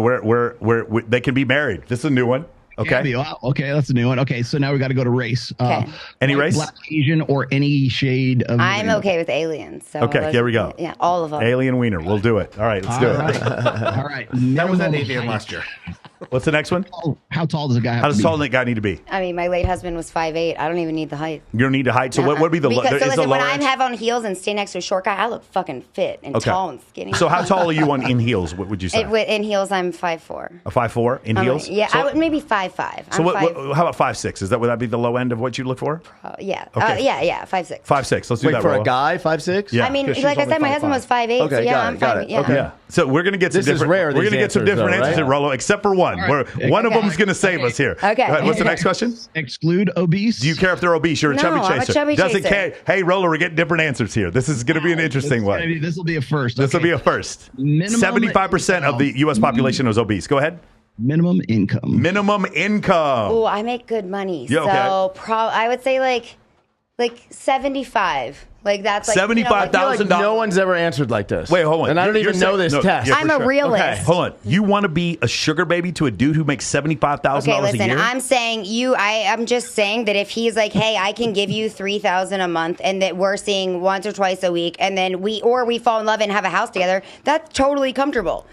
they can be married. This is a new one. Okay. Okay, that's a new one. Okay, so now we got to go to race. Okay. Any white, race? Black, Asian, or any shade of. I'm rainbow. okay with aliens. So Okay, here we go. Yeah, all of them. Alien wiener. We'll do it. All right, let's do All it. right. All right. That was at Minimum AVN height. last year. What's the next one? How tall does a guy have How to does be? tall that guy need to be? I mean, my late husband was 5'8". I don't even need the height. You don't need to height. So what would be the Because, is so the listen, when lower I edge? have on heels and stay next to a short guy, I look fucking fit and Okay. tall and skinny. So how tall are you in heels? What would you say? In heels, I'm 5'4". A 5'4" in heels? Yeah, So, I would maybe 5'5". so how about 5'6"? Would that be the low end of what you look for? Yeah. Okay. Yeah, 5'6". 5'6". Let's do Wait, that for Rolo. a guy, 5'6"? Yeah. I mean, 'Cause she's like I only said, my husband 5'5". was 5'8". Okay, so yeah, got I'm it, got fine. it. Yeah. Okay. Yeah. So we're gonna get some This is different. rare, We're these gonna get some answers, different though, answers, right? here, Rolo, except for one. All right. One of Okay. them's gonna save us here. Okay. Go ahead. What's the next question? Exclude obese. Do you care if they're obese? You're a No, chubby I'm a chaser. chubby Doesn't chaser. care. Hey, Rolo, we're getting different answers here. This is gonna be an interesting one. This will be a first. This will Okay. be a first. Minimum 75% of the U.S. population is obese. Go ahead. minimum income. Minimum income. Oh, I make good money. Yeah, so I would say like 75. Like that's like $75,000. I feel like no one's ever answered like this. Wait, hold on. And I don't You're even know saying- this no, test. yeah, I'm for a sure. realist. Okay. Hold on. You want to be a sugar baby to a dude who makes $75,000 Okay, a listen, year? I'm saying I'm just saying that if he's like, hey, I can give you $3,000 a month and that we're seeing once or twice a week and then we fall in love and have a house together, that's totally comfortable.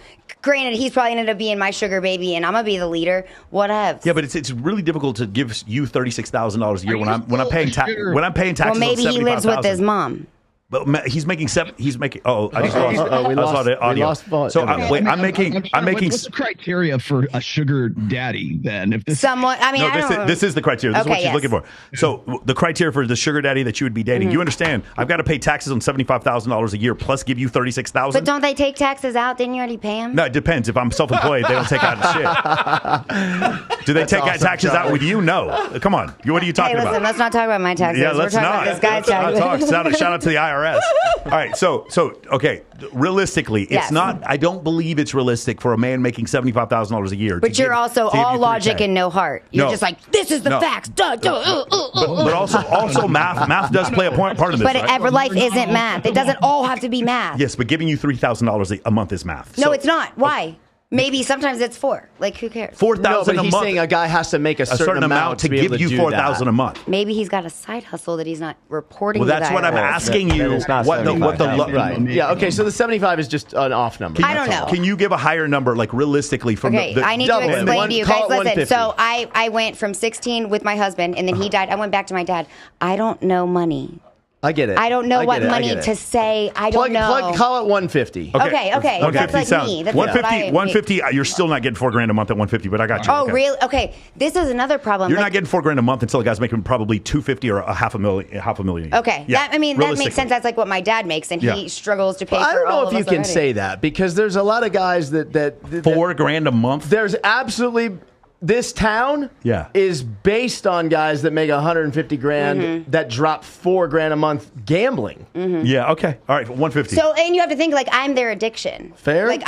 Granted, he's probably going to be my sugar baby and I'm going to be the leader. Whatever. Yeah, but it's really difficult to give you $36,000 a year Are when you I'm paying still a sugar- when I'm paying taxes. Well, maybe on he lives with his $75,000. mom. But he's making seven. He's making. Oh, I just lost. we I lost- saw the we audio. lost volume. So Okay. wait, I'm making. I'm making. What's the criteria for a sugar daddy then? If this Someone, I mean, No, I don't know. this is the criteria. This is what Okay, she's yes. looking for. So the criteria for the sugar daddy that you would be dating, you understand? I've got to pay taxes on $75,000 a year plus give you $36,000. But don't they take taxes out? Didn't you already pay him? No, it depends. If I'm self-employed, they don't take out shit. Do they take awesome, taxes out Charlie. with you? No. Come on. What are you talking Hey, listen, about? let's not talk about my taxes. Yeah, We're let's talking not. about this guy's Let's not taxes. talk. Shout out to the IRS. All right, so okay. Realistically, it's Yes. not. I don't believe it's realistic for a man making $75,000 a year. But you're also all logic and no heart. You're No. just like, this is the No. facts. Duh, duh, But also math does play a part in this. But right? life isn't math. It doesn't all have to be math. Yes, but giving you $3,000 a month is math. No, So it's not. Why? Maybe sometimes it's 4. Like, who cares? No, $4,000 but a he's month. saying a guy has to make a a certain amount to be give able to you do $4,000 that. a month. Maybe he's got a side hustle that he's not reporting. Well, to that's the what I'm IRS. asking you. it's not What the $75,000. Right. Yeah. Okay. So the 75 is just an off number. I don't That's all. know. Can you give a higher number, like realistically, from Okay, the I need double to it. explain to you Call guys. it Listen, 150. so I went from 16 with my husband, and then he died. I went back to my dad. I don't know money. I get it. I don't know I what get it. I money get it. to say. I don't know. Call it 150. Okay, that's 150 like sounds. me. That's what 150. I- 150. You're still not getting $4,000 a month at 150, but I got you. Oh, Okay. really? Okay, this is another problem. You're Like, not getting $4,000 a month until a guy's making probably $250 or half a million. A year. Okay, Yeah, that makes realistically. sense. That's like what my dad makes, and Yeah. he struggles to pay. I for don't know all if of you us can already. say that because there's a lot of guys that $4,000 a month. there's absolutely this town Yeah. is based on guys that make 150 grand Mm-hmm. that drop $4,000 a month gambling. Yeah. Okay. All right. 150. So, and you have to think like I'm their addiction. Fair. Like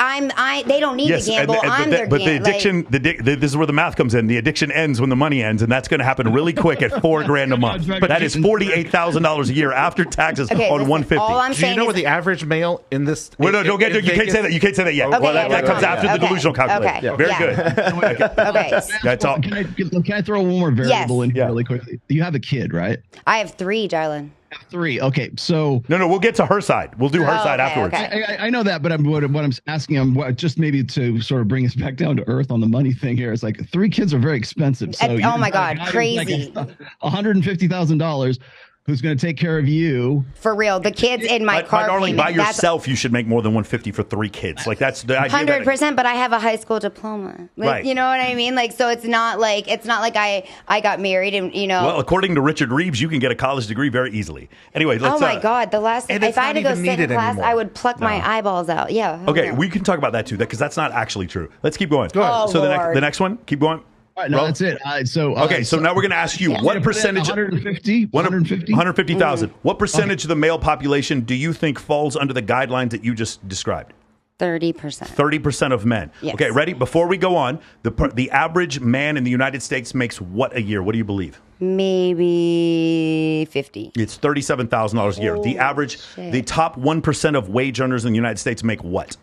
they don't need to gamble. I'm their but the addiction, this is where the math comes in. The addiction ends when the money ends, and that's going to happen really quick at $4,000 a month. But that is $48,000 a year after taxes Okay, on listen, 150. all I'm Do you saying know is what the average male in this? Well, no, don't get. You can't say that. You can't say that yet. Okay, Well, yeah, that comes okay, after the okay. delusional calculator. Okay, Very yeah. good. Okay, That's all. Can I throw one more variable in here Yeah. really quickly? You have a kid, right? I have 3, darling. 3. Okay, so No, we'll get to her side. We'll do her Oh, side okay, afterwards. okay. I know that, but what I'm asking, just maybe to sort of bring us back down to earth on the money thing here. It's like 3 kids are very expensive. So Oh you're my got a God, guy who's crazy. Like $150,000 who's going to take care of you. For real, the kids in my My car darling, by payment, that's yourself, you should make more than 150 for 3 kids. Like that's the idea. 100%, but I have a high school diploma. Like, Right. You know what I mean? Like, so it's not like I got married and Well, according to Richard Reeves, you can get a college degree very easily. Anyway, let's. oh my God, the last and if it's I had to not go even sit in needed class, anymore. I would pluck my eyeballs out. Yeah. hell Okay, no. we can talk about that too, because that's not actually true. Let's keep going. Go ahead. Oh, So Lord. the next one, keep going. All right, no, Roll. that's it. Okay, so now we're going to ask you what percentage. 150? 150? 150,000. What percentage of the male population do you think falls under the guidelines that you just described? 30%. 30% of men. Yes. Okay, ready? Before we go on, the average man in the United States makes what a year? What do you believe? Maybe 50. It's $37,000 a year. The average, shit. the top 1% of wage earners in the United States make what?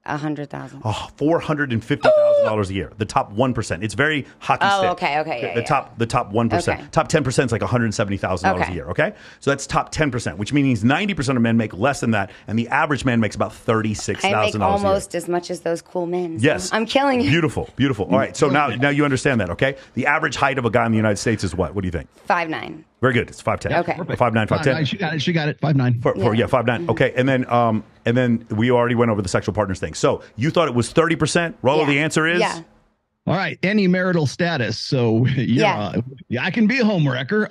100,000. Oh, $450,000 a year. The top 1%. It's very hockey stick. Okay. Yeah, the top 1%. Okay. Top 10% is like $170,000 a year. Okay, so that's top 10%, which means 90% of men make less than that, and the average man makes about $36,000 I make a year. almost as much as those cool men. So Yes, I'm killing you. Beautiful. All right, so now you understand that. Okay, the average height of a guy in the United States is what? What do you think? 5'9". Very good. It's 5'10". Okay. 5'9", 5'10". She got it. 5'9". 5'9". Okay, and then we already went over the sexual partners thing. So you thought it was 30%. Rollo, the answer is All right. Any marital status. So I can be a homewrecker.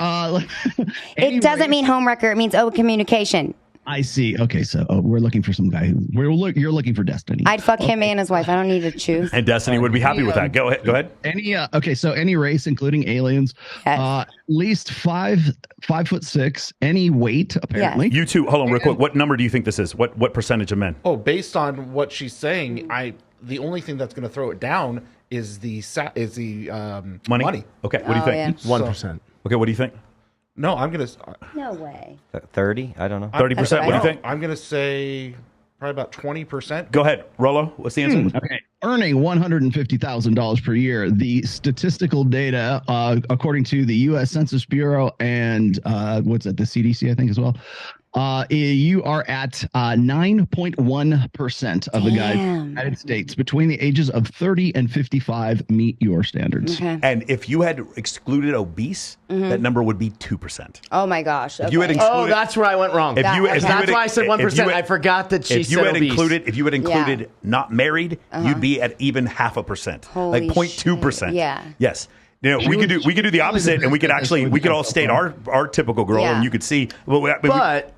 It doesn't mean homewrecker. It means open communication. I see. Okay, so we're looking for some guy who you're looking for Destiny. I'd fuck him and his wife. I don't need to choose. And Destiny would be happy with that. Go ahead. Any race, including aliens, at least 5'6", any weight apparently. You two, hold on real quick. What number do you think this is? What percentage of men? Oh, based on what she's saying, the only thing that's going to throw it down is the money. Okay, what do you think? 1%. Okay, what do you think? No, I'm going to. No way. 30? I don't know. 30%. What do you think? I'm going to say probably about 20%. Go ahead, Rollo. What's the answer? Okay. Earning $150,000 per year. The statistical data, according to the U.S. Census Bureau and the CDC, I think as well, you are at 9.1% of the guys in the United States between the ages of 30 and 55 meet your standards. Okay. And if you had excluded obese, that number would be 2%. Oh my gosh. If you had excluded, that's where I went wrong. If you had- that's why I said 1%. I forgot that she said obese. If you had included not married, you'd be at even 0.5%, Holy like 0.2%. Yeah. Yes. You know, we could do the opposite, and we could all state our typical girl, and you could see. But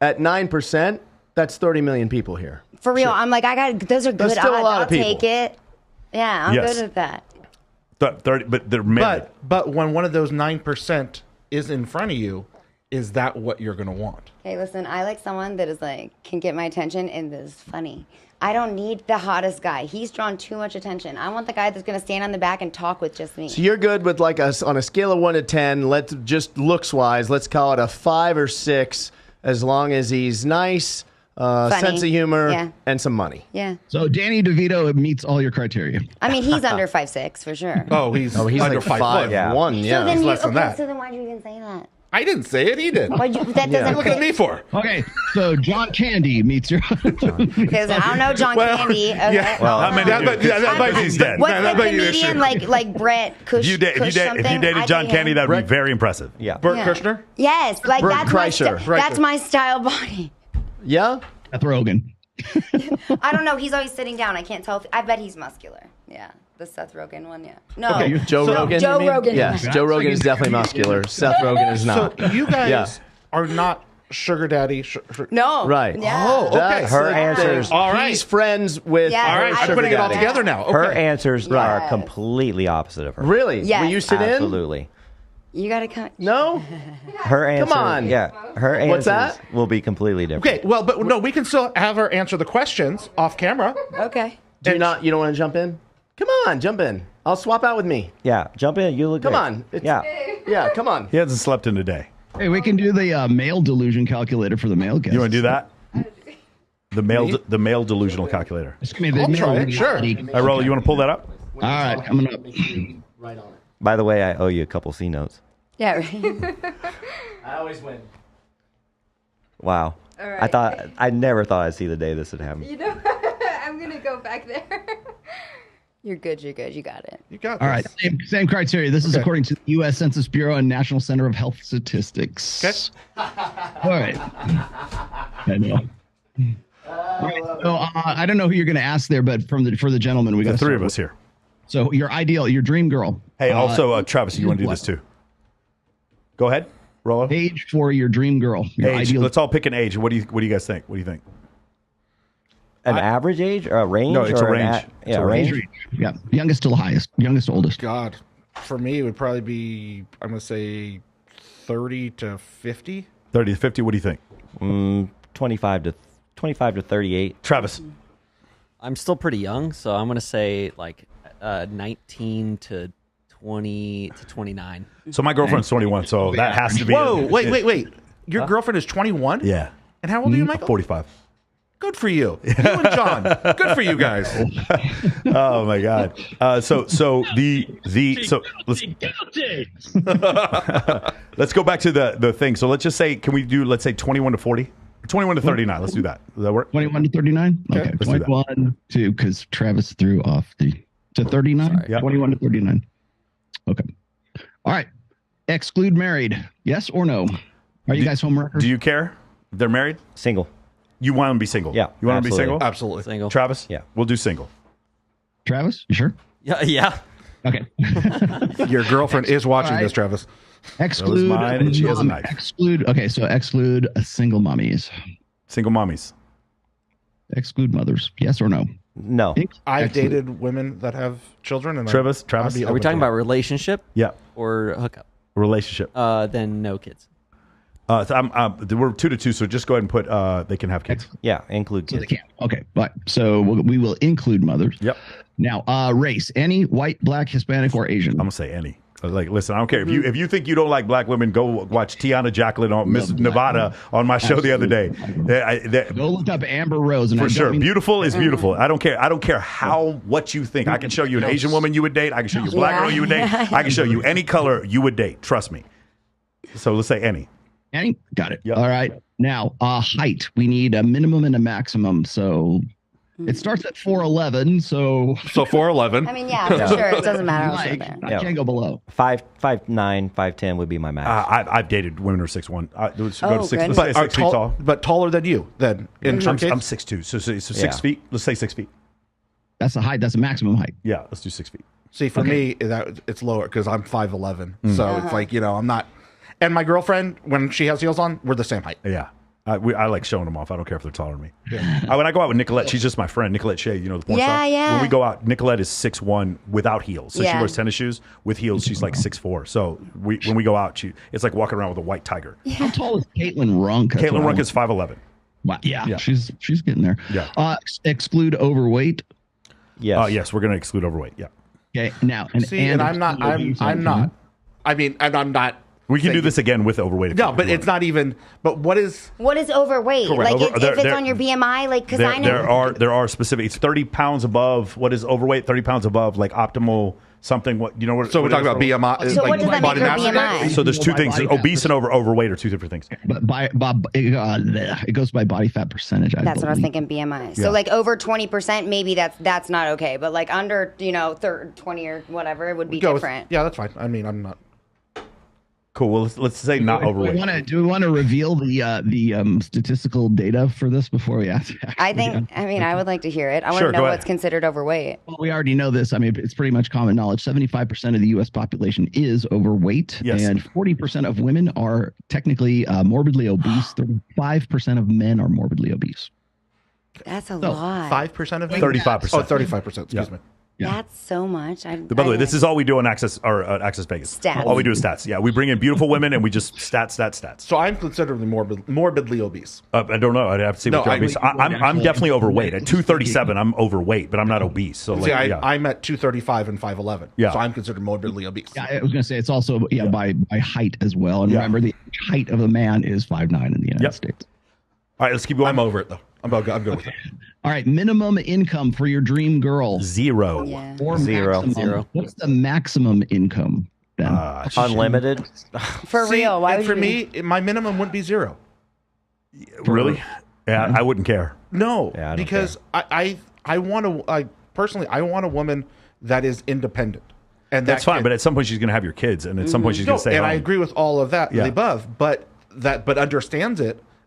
at 9%, that's 30 million people here. For real, I'm like, those are good That's still a odds. lot I'll of people. take it. Yeah, I'm Yes. good at that. 30, but they're men. But when one of those 9% is in front of you, is that what you're going to want? Hey, listen, I like someone that is like, can get my attention and is funny. I don't need the hottest guy. He's drawn too much attention. I want the guy that's going to stand on the back and talk with just me. So you're good with like us on a scale of 1 to 10, let's just looks wise, let's call it a 5 or 6, as long as he's nice, sense of humor, and some money. Yeah. So Danny DeVito meets all your criteria. I mean, he's under 5'6" for sure. Oh, he's like under 5'1". 5'1", So then less than that. So then why'd you even say that? I didn't say it. He did. That doesn't Look at me for. Okay, so John Candy meets your. Because I don't know John Candy. Okay. Yeah. Well, how many? That might be he's dead. What's the comedian like Brett Kush? If you dated John Candy, that would be very impressive. Yeah. Bert Kushner? Yes, like Bert that's Kreischer. that's my style body. Yeah? Seth Rogen. I don't know. He's always sitting down. I can't tell. I bet he's muscular. Yeah, the Seth Rogen one. Yeah. No. Okay, Joe Rogan? Joe Rogan. Yes, Joe Rogan is definitely muscular. Seth Rogen is not. So you guys are not sugar daddy. No. Right. Yeah. Oh, okay. That's Her the answers- thing. All right. He's friends with. Yeah, All right, I'm Sugar putting it all daddy. together now. Okay. Her answers are Yes. completely opposite of her. Really? Yes. Will you sit in? Absolutely. You gotta come. No? Her answer. on. Yeah. Her answers What's that? will be completely different. Okay, well, but no, we can still have her answer the questions off camera. Okay. You don't want to jump in? Come on, jump in. I'll swap out with me. Yeah. Jump in. You look Come great. on. Yeah. Yeah, come on. He hasn't slept in a day. Hey, we can do the male delusion calculator for the male guest. You want to do that? The male delusional calculator. I'll try it, sure. All right, Rollo, you want to pull that up? All right, coming up. Right on it. By the way, I owe you a couple C notes. Yeah. Right. I always win. Wow. All right. I never thought I'd see the day this would happen. You know, I'm gonna go back there. You're good. You're good. You got it. You got this. All right, same criteria. This is according to the U.S. Census Bureau and National Center of Health Statistics. Okay. All right. I know. All right, so, I don't know who you're going to ask there, but for the gentleman, we got The three of us here. So your ideal, your dream girl. Hey, also, Travis, you want to do this too? Go ahead, Rollo. Age for your dream girl. Your Age. ideal. Let's all pick an age. What do you guys think? What do you think? An average age or a range? No, it's or a range. yeah, a range. Age. Yeah, youngest to the highest, youngest to oldest. God, for me, it would probably be, I'm going to say 30 to 50. 30 to 50. What do you think? 25 to 38. Travis. I'm still pretty young, so I'm gonna say like 19 to 20 to 29. So my girlfriend's 21, so that has to be. Whoa, wait. Your girlfriend is 21? Yeah. And how old are you, Michael? 45. Good for you. You and John. Good for you guys. Oh my God. So let's go back to the thing. So let's just say, can we do, let's say 21 to 40? 21 to 39. Let's do that. Does that work? 21 to 39? Okay. let's do that. 21 to, because Travis threw off to 39? yeah. 21 to 39. Okay. All right. Exclude married. Yes or no? Are you guys homewreckers? Do you care if they're married? Single. You want them to be single? Yeah, You want them to be absolutely. single? Absolutely. Single. Travis? Yeah. We'll do single. Travis, you sure? Yeah. Okay. Your girlfriend is watching All right. this, Travis. Exclude mine, and she has a knife. Exclude. Okay, so exclude single mommies. Single mommies. Exclude mothers. Yes or no? No. I've Exclude. dated women that have children. And Travis? I'd be Are we open talking to it. about relationship Yeah. or hookup? Relationship. Then no kids. So we're 2 to 2, so just go ahead and put they can have kids. Yeah, include So they kids. can't. Okay, but so we will include mothers. Yep. Now, race: any white, black, Hispanic, or Asian. I'm gonna say any. Like, listen, I don't care if you think you don't like black women. Go watch Tiana Jacqueline on Miss Love Nevada on my show the other day. Go look up Amber Rose. And I For don't sure, mean- beautiful is beautiful. I don't care. I don't care what you think. I can show you an Asian woman you would date. I can show you a black girl you would date. I can show you any color you would date. Trust me. So let's say any. Any? Got it. Yep. All right. Now, height. We need a minimum and a maximum. So it starts at 4'11". So So 4'11". I mean, yeah, for sure. It doesn't matter. like, Also there. I Yeah. can't go below. 5'9", 5'10" would be my max. I've dated women who are 6'1". Let's go Oh, to 6. goodness. Let's say But are 6 feet tall. but taller than you. Then in I'm some case, 6'2", so 6 Yeah. feet. Let's say 6 feet. That's the height. That's the maximum height. Yeah, let's do 6 feet. see for me that it's lower because I'm 5'11". So it's like I'm not. And my girlfriend, when she has heels on, we're the same height. Yeah. I like showing them off. I don't care if they're taller than me. When I go out with Nicolette, she's just my friend. Nicolette Shea, the porn Yeah, star. yeah. When we go out, Nicolette is 6'1" without heels. So she Yeah. wears tennis shoes. With heels, she's like 6'4". So when we go out, it's like walking around with a white tiger. How tall is Caitlin Runk? That's Caitlin what I Runk is 5'11". want- Yeah, Yeah. she's getting there. Yeah. Exclude overweight. yes. Yes, we're going to exclude overweight. Yeah. Okay. Now, And I'm not. I'm not. I mean, and I'm not. We can saying- do this again with overweight. if No, you but want. it's not even. But what is? What is overweight? Correct. Like, if it's There- on your BMI, like, because I There know. there are specific. It's 30 pounds above. What is overweight? 30 pounds above, like optimal something. What you know? What? So we're what talking is about BMI. So what does that body make her mass index? BMI? So there's two By things. body fat Obese and overweight are two different things. But it goes by body fat percentage. That's what I was believe. thinking. BMI. Yeah. So like over 20%, maybe that's not okay. But like under 20 or whatever, it would be Go with- different. yeah, that's fine. I mean, I'm not. Cool. Well, let's say not overweight. Do we want to reveal the statistical data for this before we ask? I think. I mean, I would like to hear it. I want Sure, to know go what's ahead. considered overweight. Well, we already know this. I mean, it's pretty much common knowledge. 75% of the U.S. population is overweight, Yes. and 40% of women are technically morbidly obese. 35% of men are morbidly obese. That's a lot. 5% of me? 35%. Oh, 35%. Excuse me. Yeah. That's so much. By the way, this is all we do on Access Vegas. Stats. All we do is stats. Yeah, we bring in beautiful women and we just stats. So I'm considerably morbidly obese. I don't know. I'd have to see No, what you're I- obese. I'm definitely overweight. At 237, I'm overweight, but I'm not obese. So like, See, yeah. I'm at 235 and 5'11". Yeah. So I'm considered morbidly obese. Yeah, I was going to say it's also by height as well. And Yeah. remember, the height of a man is 5'9" in the United Yep. States. All right, let's keep going. I'm over it though. I'm good with it. All right, minimum income for your dream girl. 0. Yeah. Or Zero. maximum. Zero. What's the maximum income then? Unlimited. For See, real. Why and would for you me, my minimum wouldn't be 0. Really? Yeah, I wouldn't care. No, Yeah, I don't because I want to. I personally, I want a woman that is independent, and That's that fine, can- but at some point she's going to have your kids, and at some point she's no, going to stay and home. I agree with all of that, Yeah. the above, but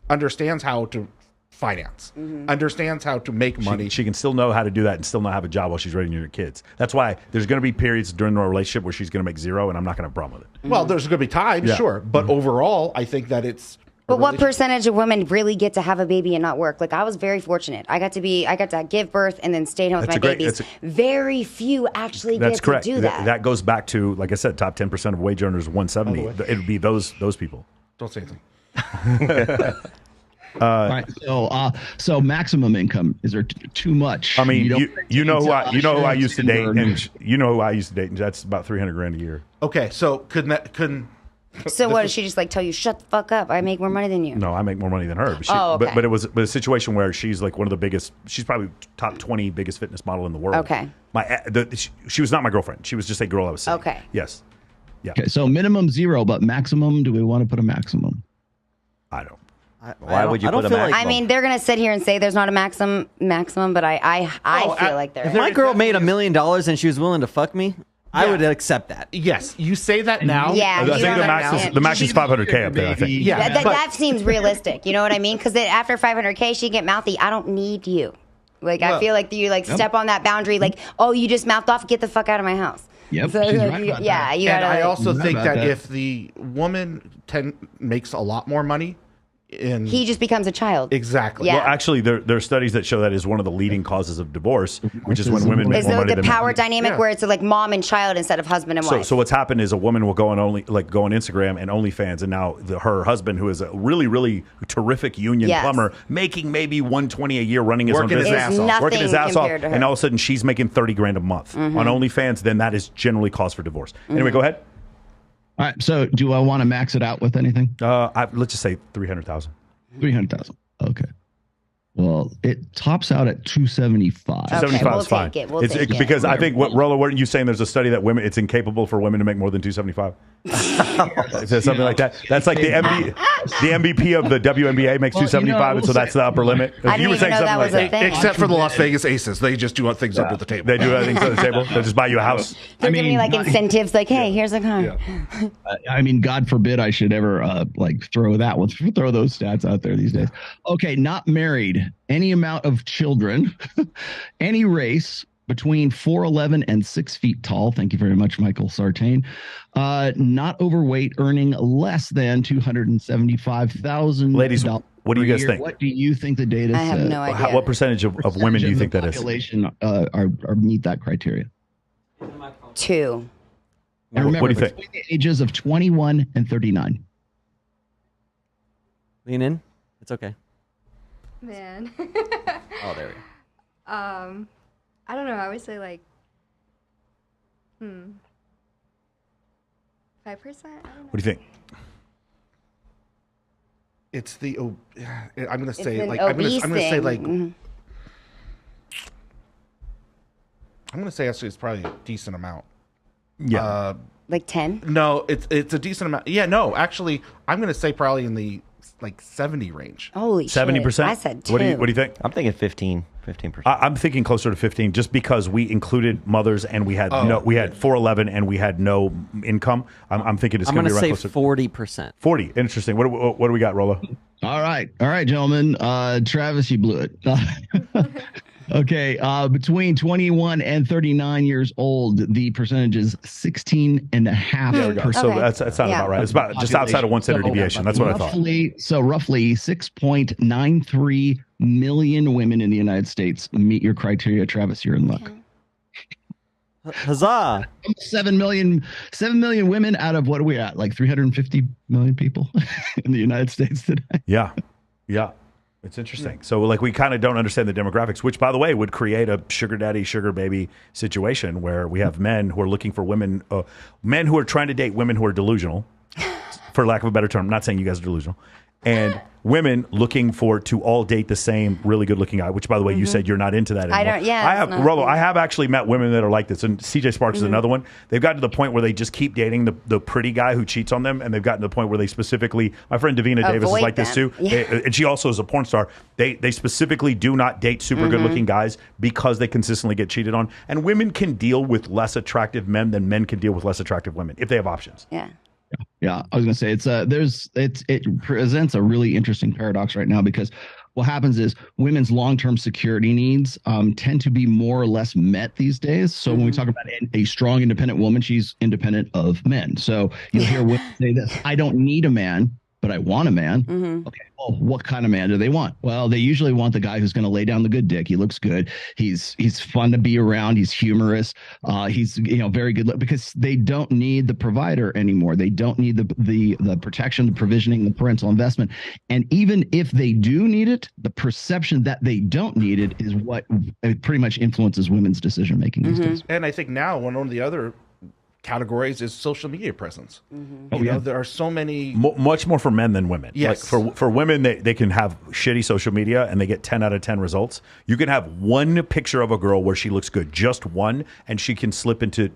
understands how to finance, understands how to make money. She can still know how to do that and still not have a job while she's raising your kids. That's why there's going to be periods during our relationship where she's going to make 0, and I'm not going to have a problem with it. Well, there's going to be times, Yeah. sure, but overall, I think that it's. a But what relationship- percentage of women really get to have a baby and not work? Like, I was very fortunate. I got to give birth and then stay home with That's my a great- babies. that's very few actually That's get correct. to do that. That goes back to, like I said, top 10% of wage earners, 170. It would be those people. Don't say anything. All right, so maximum income, is there too much? I mean, don't you know who I insurance used to date, and- and you know who I used to date, and that's about $300,000 a year. Okay, so couldn't So what? Does she just like tell you, shut the fuck up? I make more money than you. No, I make more money than her. But, Okay. but it was a situation where she's like one of the biggest. She's probably top 20 biggest fitness model in the world. Okay. She was not my girlfriend. She was just a girl I was seeing. Okay. Yes. Yeah. Okay, so minimum 0, but maximum, do we want to put a maximum? I don't. Why would you I don't put a feel like- maximum? I mean, they're gonna sit here and say there's not a maximum, but I feel like there If is. my girl made $1 million and she was willing to fuck me, I would accept that. Yes, you say that now. Yeah, I you think don't the understand. max is 500K up there. I think. Yeah, That seems realistic. You know what I mean? Because after 500K, she get mouthy. I don't need you. Like I feel like you step on that boundary. Like, oh, you just mouthed off. Get the fuck out of my house. Yep, So, she's like, right you- about yeah, that. you And gotta. I like- also Right think about that that. if the woman makes a lot more money, he just becomes a child. exactly. Yeah. Well, actually, there are studies that show that is one of the leading causes of divorce, which is when women make Is more money the than power men. dynamic where it's like mom and child instead of husband and wife? So what's happened is a woman will go on Instagram and OnlyFans, and now her husband, who is a really, really terrific union Yes. plumber, making maybe $120 a year, running his Working own his business, ass off. working his Nothing ass off, compared to her. and all of a sudden she's making $30,000 a month on OnlyFans. Then that is generally cause for divorce. Anyway, go ahead. All right, so do I want to max it out with anything? Let's just say 300,000. 300,000. Okay. Well, it tops out at 275. Okay, 75 we'll is fine. take it. We'll take it. Because I think Rollo, weren't you saying there's a study that it's incapable for women to make more than 275? Is there something like that? That's like the MVP of the WNBA makes 275, and so that's the upper limit. I didn't even know that was a thing. Except for the Las Vegas Aces, they just do things under the table. They do things on the table. They just buy you a house. They're giving me like incentives, like, hey, here's a car. I mean, God forbid I should ever throw those stats out there these days. Okay, not married, any amount of children, any race between 4'11" and 6 feet tall. Thank you very much, Michael Sartain. Not overweight, earning less than $275,000. Ladies, what do you guys think? What do you think the data I have says? no idea. What percentage of women do you think that is? Population are meet that criteria. 2. And remember, What do you think? between the ages of 21 and 39. Lean in. It's okay. Man. Oh, there we go. I don't know. I would say like 5%. I don't know. What do you think? It's the. I'm gonna It's say an like. I'm obese gonna say thing. like. Mhm. I'm gonna say actually it's probably a decent amount. Yeah. Like 10? No, it's a decent amount. Yeah, no, actually, I'm gonna say probably in the like 70 range. Holy shit. 70%? I said 2. What do you think? I'm thinking 15%. I'm thinking closer to 15, just because we included mothers and we had 411 and we had no income. I'm thinking it's I'm going to going be to say around 40%. 40. Interesting. What do we got, Rollo? All right, gentlemen. Travis, you blew it. Okay, between 21 and 39 years old, the percentage is 16.5%. So Okay. that sounds Yeah. about right. It's about just outside of 1 standard deviation. That's what I thought. Roughly 6.93 million women in the United States meet your criteria. Travis, you're in luck. Huzzah! 7 million women out of what are we at? Like 350 million people in the United States today. Yeah. It's interesting. So, like, we kind of don't understand the demographics, which, by the way, would create a sugar daddy, sugar baby situation where we have men who are looking for women, men who are trying to date women who are delusional, for lack of a better term. I'm not saying you guys are delusional. And women looking to all date the same really good looking guy, which, by the way, you said you're not into that anymore. I don't- yeah, I it's have, not- Rollo, I have actually met women that are like this. And CJ Sparks is another one. They've gotten to the point where they just keep dating the pretty guy who cheats on them. And they've gotten to the point where they specifically, my friend Davina Davis is Avoid like this too. them. Yeah. And she also is a porn star. They specifically do not date super good looking guys because they consistently get cheated on. And women can deal with less attractive men than men can deal with less attractive women if they have options. Yeah. Yeah, I was gonna say it presents a really interesting paradox right now, because what happens is women's long-term security needs tend to be more or less met these days. So when we talk about a strong, independent woman, she's independent of men. So you'll hear women say this: "I don't need a man, but I want a man." Okay, well, what kind of man do they want? Well, they usually want the guy who's going to lay down the good dick. He looks good. He's fun to be around. He's humorous. He's very good because they don't need the provider anymore. They don't need the protection, the provisioning, the parental investment. And even if they do need it, the perception that they don't need it is what pretty much influences women's decision making these days. And I think now one of the other categories is social media presence. Oh, You know, yeah. there are so many. Much more for men than women. Yes. Like for women, they can have shitty social media and they get 10 out of 10 results. You can have one picture of a girl where she looks good, just one, and she can slip into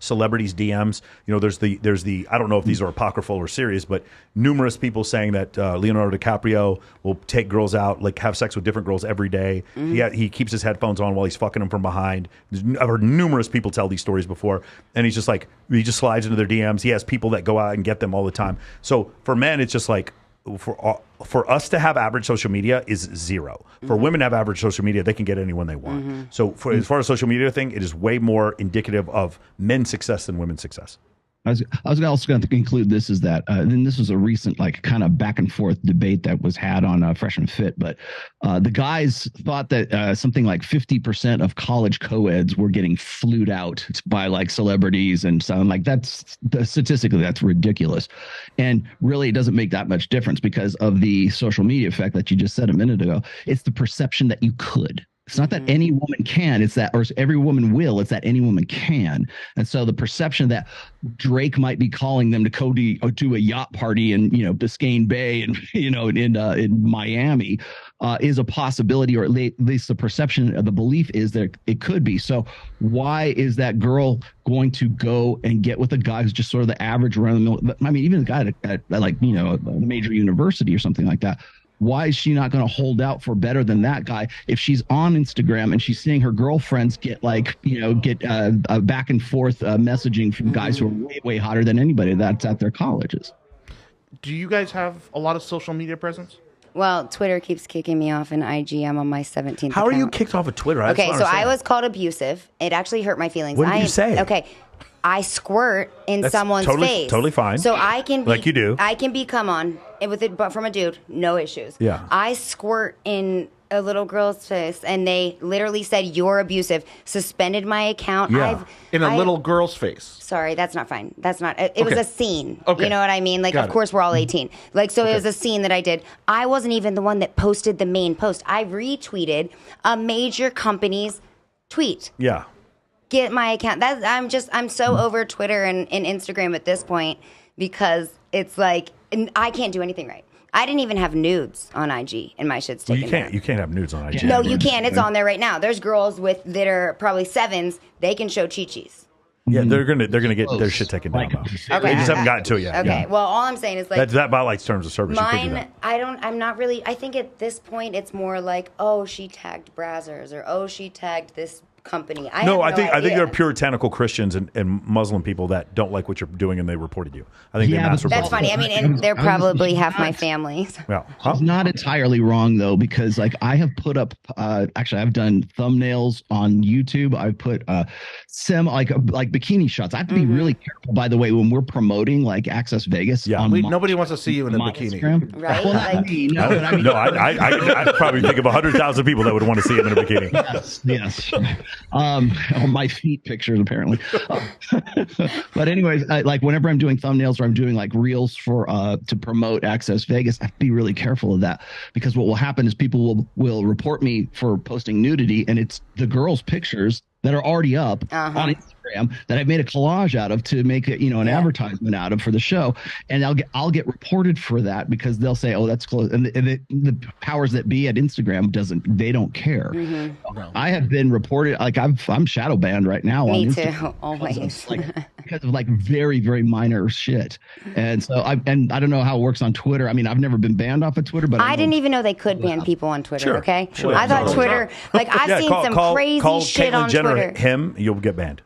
celebrities' DMs. You know, there's the I don't know if these are apocryphal or serious, but numerous people saying that Leonardo DiCaprio will take girls out, like have sex with different girls every day. He keeps his headphones on while he's fucking them from behind. I've heard numerous people tell these stories before, and he's just like, he just slides into their DMs. He has people that go out and get them all the time. So for men, it's just like, for us to have average social media is zero. For women to have average social media, they can get anyone they want. So as far as social media thing, it is way more indicative of men's success than women's success. I was also going to conclude this is that, and this was a recent like kind of back and forth debate that was had on Fresh and Fit, but the guys thought that something like 50% of college co-eds were getting flued out by like celebrities and so like statistically that's ridiculous, and really it doesn't make that much difference because of the social media effect that you just said a minute ago. It's the perception that you could. It's not that any woman can, it's that, or every woman will, it's that any woman can. And so the perception that Drake might be calling them to go to a yacht party in, you know, Biscayne Bay and, you know, in Miami is a possibility, or at least the perception of the belief is that it could be. So why is that girl going to go and get with a guy who's just sort of the average run of the mill? I mean, even a guy at like, you know, a major university or something like that. Why is she not going to hold out for better than that guy if she's on Instagram and she's seeing her girlfriends get like, you know, get back and forth messaging from guys who are way, way hotter than anybody that's at their colleges? Do you guys have a lot of social media presence? Well, Twitter keeps kicking me off, and IG, I'm on my 17th How are you account. kicked off of Twitter? I just Okay, don't so I understand. was called abusive. It actually hurt my feelings. What did you say? Okay, I squirt in That's someone's face. totally fine. So I can be, Like you do. I can be come on with it, but from a dude, no issues. Yeah. I squirt in a little girl's face, and they literally said you're abusive, suspended my account. Yeah. In a little girl's face. Sorry, that's not fine. That's not. It was Okay. a scene. Okay. You know what I mean? Like, Got of it. course, we're all 18. Like, so it was a scene that I did. I wasn't even the one that posted the main post. I retweeted a major company's tweet. Yeah. Get my account. I'm so over Twitter and Instagram at this point because it's like I can't do anything right. I didn't even have nudes on IG, and my shit's Well, taken down. you can't have nudes on IG. No, you can. It's on there right now. There's girls that are probably 7s. They can show chi-chis. Yeah, they're gonna get their shit taken down. Though. Okay. They just haven't gotten to it yet. Okay. Yeah. Well, all I'm saying is like That violates terms of service. You could do mine. that. I'm not really. I think at this point it's more like, oh, she tagged Brazzers, or oh, she tagged this company. I think idea. there are puritanical Christians and Muslim people that don't like what you're doing and they reported you. I think they Yeah, masturbate. That's funny. I mean, and they're probably half my family. Yeah. Huh? She's not entirely wrong though, because like I have put up, actually I've done thumbnails on YouTube. I've put like bikini shots. I have to be really careful, by the way, when we're promoting like Access Vegas. Yeah. on my- Nobody wants to see you in a my bikini. Instagram. Right? Well, not Like- me. No, but I mean, No, I probably think of 100,000 people that would want to see him in a bikini. yes. On my feet pictures, apparently. But anyways, like whenever I'm doing thumbnails or I'm doing like reels for to promote Access Vegas, I have to be really careful of that, because what will happen is people will report me for posting nudity, and it's the girls' pictures that are already up on Instagram that I've made a collage out of to make it, an advertisement out of for the show, and I'll get reported for that because they'll say, oh, that's close, and the powers that be at Instagram they don't care. I have been reported, like I'm shadow banned right now. Me on too, Instagram always. because of like very, very minor shit. And so I don't know how it works on Twitter. I mean, I've never been banned off of Twitter, but I didn't even know they could ban people on Twitter. Sure. Okay, Sure. I thought No. Twitter, like I've seen some crazy call shit Caitlyn on Jenner Twitter. him, you'll get banned.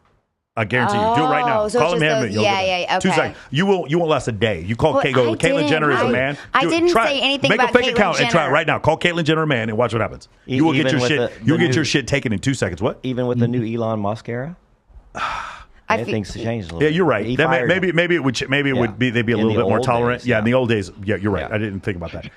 I guarantee you. Do it right now. Oh, so Call it's him just him. those- You'll yeah, get banned. yeah, 2 okay. seconds. You won't last a day. You call Well, Caitlyn I Jenner is a didn't. man. I Do it. didn't Try say it. anything Make about a fake Caitlyn account and try it Jenner. right now. Call Caitlyn Jenner a man and watch what happens. You will get Even your with shit. the You'll get new- your shit taken in 2 seconds. What? Even with the new Elon Musk era, I feel- things changed a little. Yeah, you're right. He That fired him. maybe it would they'd be a In little the bit more old tolerant. days, yeah, in yeah. the old days. Yeah, you're right. Yeah. I didn't think about that.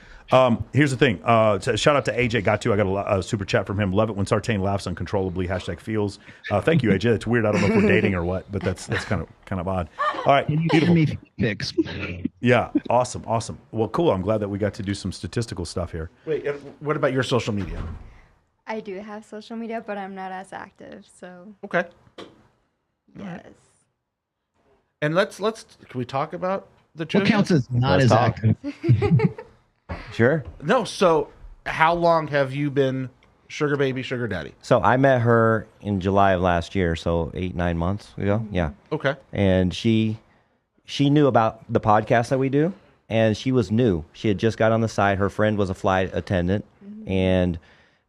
Here's the thing. Shout out to AJ. Got to. I got a super chat from him. Love it when Sartain laughs uncontrollably. #feels. Thank you, AJ. It's weird. I don't know if we're dating or what, but that's kind of odd. All right, Can you give beautiful. me fix? Yeah, awesome. Well, cool. I'm glad that we got to do some statistical stuff here. Wait, what about your social media? I do have social media, but I'm not as active. So Okay. yes. And let's can we talk about the two? What of you? counts as not Let's as talk. active? Sure. No. So how long have you been sugar baby, sugar daddy? So I met her in July of last year, so 8-9 months ago. Yeah. Okay. And she knew about the podcast that we do, and she was new. She had just got on the side. Her friend was a flight attendant, and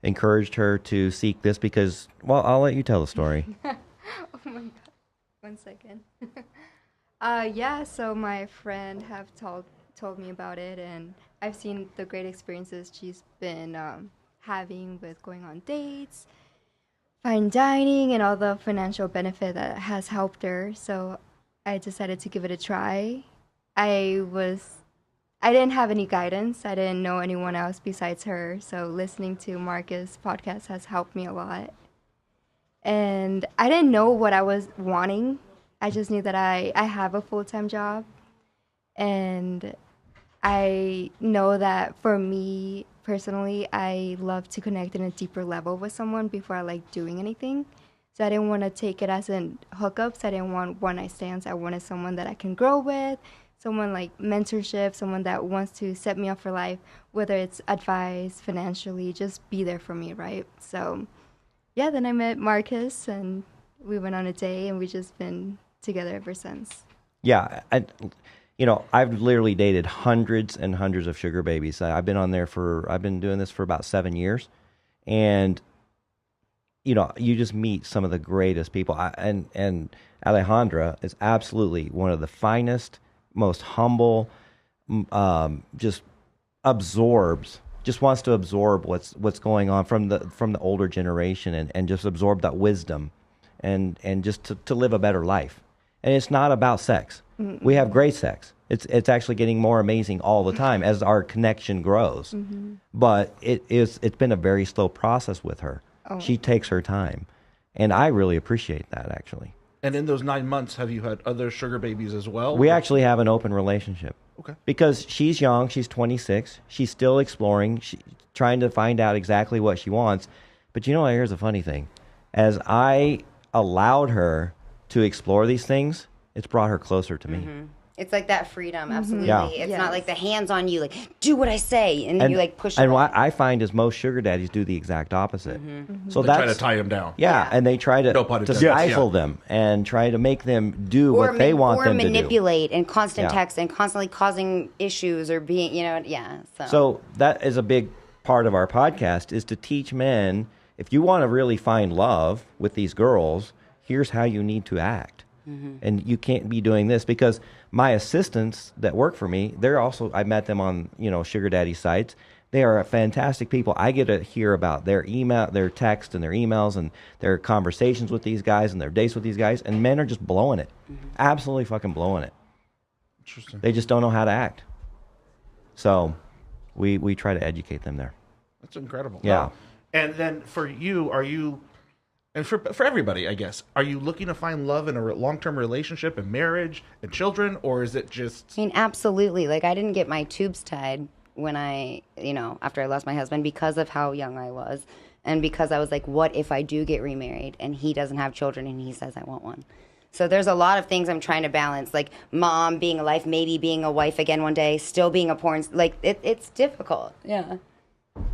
encouraged her to seek this because, well, I'll let you tell the story. Oh my god. 1 second. Yeah, so my friend have told me about it, and I've seen the great experiences she's been having with going on dates, fine dining, and all the financial benefit that has helped her. So I decided to give it a try. I didn't have any guidance. I didn't know anyone else besides her. So listening to Marcus' podcast has helped me a lot. And I didn't know what I was wanting. I just knew that I have a full-time job. And I know that for me personally, I love to connect in a deeper level with someone before I like doing anything. So I didn't want to take it as in hookups. I didn't want one-night stands. I wanted someone that I can grow with, someone like mentorship, someone that wants to set me up for life, whether it's advice, financially, just be there for me, right? So, yeah, then I met Marcus, and we went on a date, and we've just been together ever since. Yeah, I've literally dated hundreds and hundreds of sugar babies. I've been doing this for about 7 years, and you just meet some of the greatest people. And Alejandra is absolutely one of the finest, most humble. Just wants to absorb what's going on from the older generation, and just absorb that wisdom, and just to live a better life. And it's not about sex. Mm-mm. We have great sex. It's actually getting more amazing all the time as our connection grows. Mm-hmm. But it's been a very slow process with her. Oh. She takes her time, and I really appreciate that, actually. And in those 9 months, have you had other sugar babies as well? We actually have an open relationship. Okay. Because she's young, she's 26, she's still exploring, trying to find out exactly what she wants. But here's the funny thing. As I allowed her to explore these things, it's brought her closer to me. Mm-hmm. It's like that freedom, absolutely. Yeah. It's not like the hands on you, like, do what I say, and then you like push it. And what I find is most sugar daddies do the exact opposite. Mm-hmm. Mm-hmm. So they try to tie them down. Yeah, and they try to stifle them and try to make them do what they want them to do. Or manipulate and constant text and constantly causing issues or being, So that is a big part of our podcast, is to teach men, if you want to really find love with these girls, here's how you need to act. Mm-hmm. And you can't be doing this, because my assistants that work for me, I met them on, sugar daddy sites. They are fantastic people. I get to hear about their email, their text and their emails and their conversations with these guys and their dates with these guys. And men are just blowing it. Mm-hmm. Absolutely fucking blowing it. Interesting. They just don't know how to act. So we try to educate them there. That's incredible. Yeah. Wow. And then for you, and for everybody, I guess, are you looking to find love in a long-term relationship and marriage and children, or is it just... I mean, absolutely. Like, I didn't get my tubes tied when after I lost my husband, because of how young I was, and because I was like, what if I do get remarried and he doesn't have children and he says I want one? So there's a lot of things I'm trying to balance, like mom being a life, maybe being a wife again one day, still being a porn... Like, it's difficult. Yeah.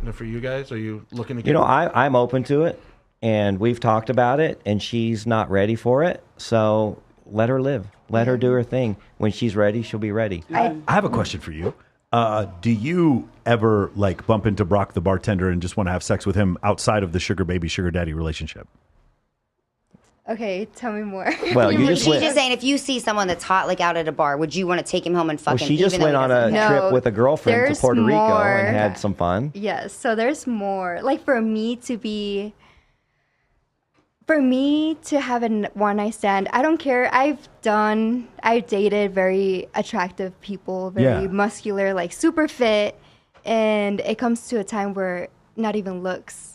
And for you guys, are you looking to get... I'm open to it. And we've talked about it, and she's not ready for it. So let her live. Let her do her thing. When she's ready, she'll be ready. I have a question for you. Do you ever bump into Brock the bartender and just want to have sex with him outside of the sugar baby, sugar daddy relationship? Okay, tell me more. Well, she's just saying, if you see someone that's hot, like out at a bar, would you want to take him home and fuck him? She just went on a trip with a girlfriend to Puerto Rico and had some fun. Yes, so there's more. Like, for me to have a one-night stand, I don't care. I've dated very attractive people, very muscular, like super fit, and it comes to a time where not even looks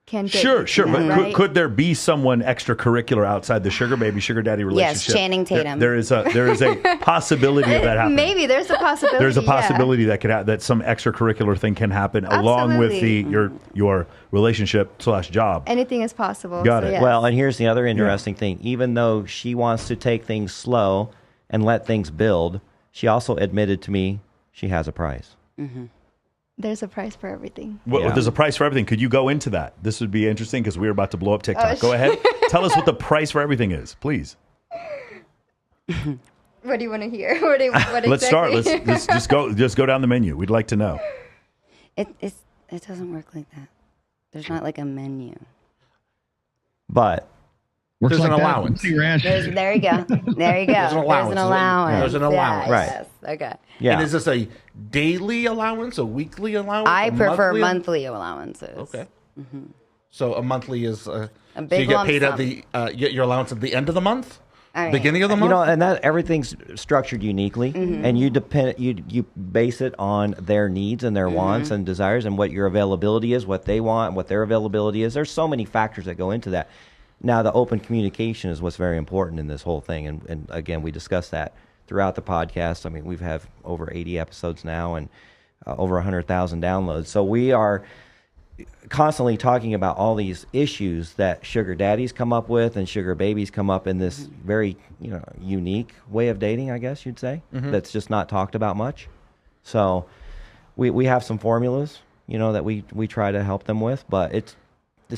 can get Sure, them, but right? could there be someone extracurricular outside the sugar baby, sugar daddy relationship? Yes, Channing Tatum. There is a possibility of that happening. Maybe there's a possibility. There's a possibility that some extracurricular thing can happen along with your relationship / job. Anything is possible. Got it. Yes. Well, and here's the other interesting thing. Even though she wants to take things slow, and let things build, she also admitted to me she has a price. There's a price for everything. Well, Yeah. there's a price for everything. Could you go into that? This would be interesting because we're about to blow up TikTok. Oh, Go ahead. Tell us what the price for everything is, please. What do you want to hear? What Let's start. exactly? Let's just go down the menu. We'd like to know. It doesn't work like that. There's not like a menu. But Works There's like an that. allowance. There you go. There you go. There's an allowance. There's an allowance. Right. Yes. Okay. yeah, And is this a daily allowance, a weekly allowance? I a prefer monthly? monthly allowances. Okay. So a monthly is so big you get lump paid at sum. the you get your allowance at the end of the month, All right. beginning of the you month. know, and that everything's structured uniquely, and you base it on their needs and their wants and desires, and what your availability is, what they want, what their availability is. There's so many factors that go into that. Now, the open communication is what's very important in this whole thing, and again, we discussed that throughout the podcast. I mean, we've had over 80 episodes now, and over 100,000 downloads. So we are constantly talking about all these issues that sugar daddies come up with and sugar babies come up in this very unique way of dating, I guess you'd say, that's just not talked about much. So we have some formulas, that we try to help them with, but it's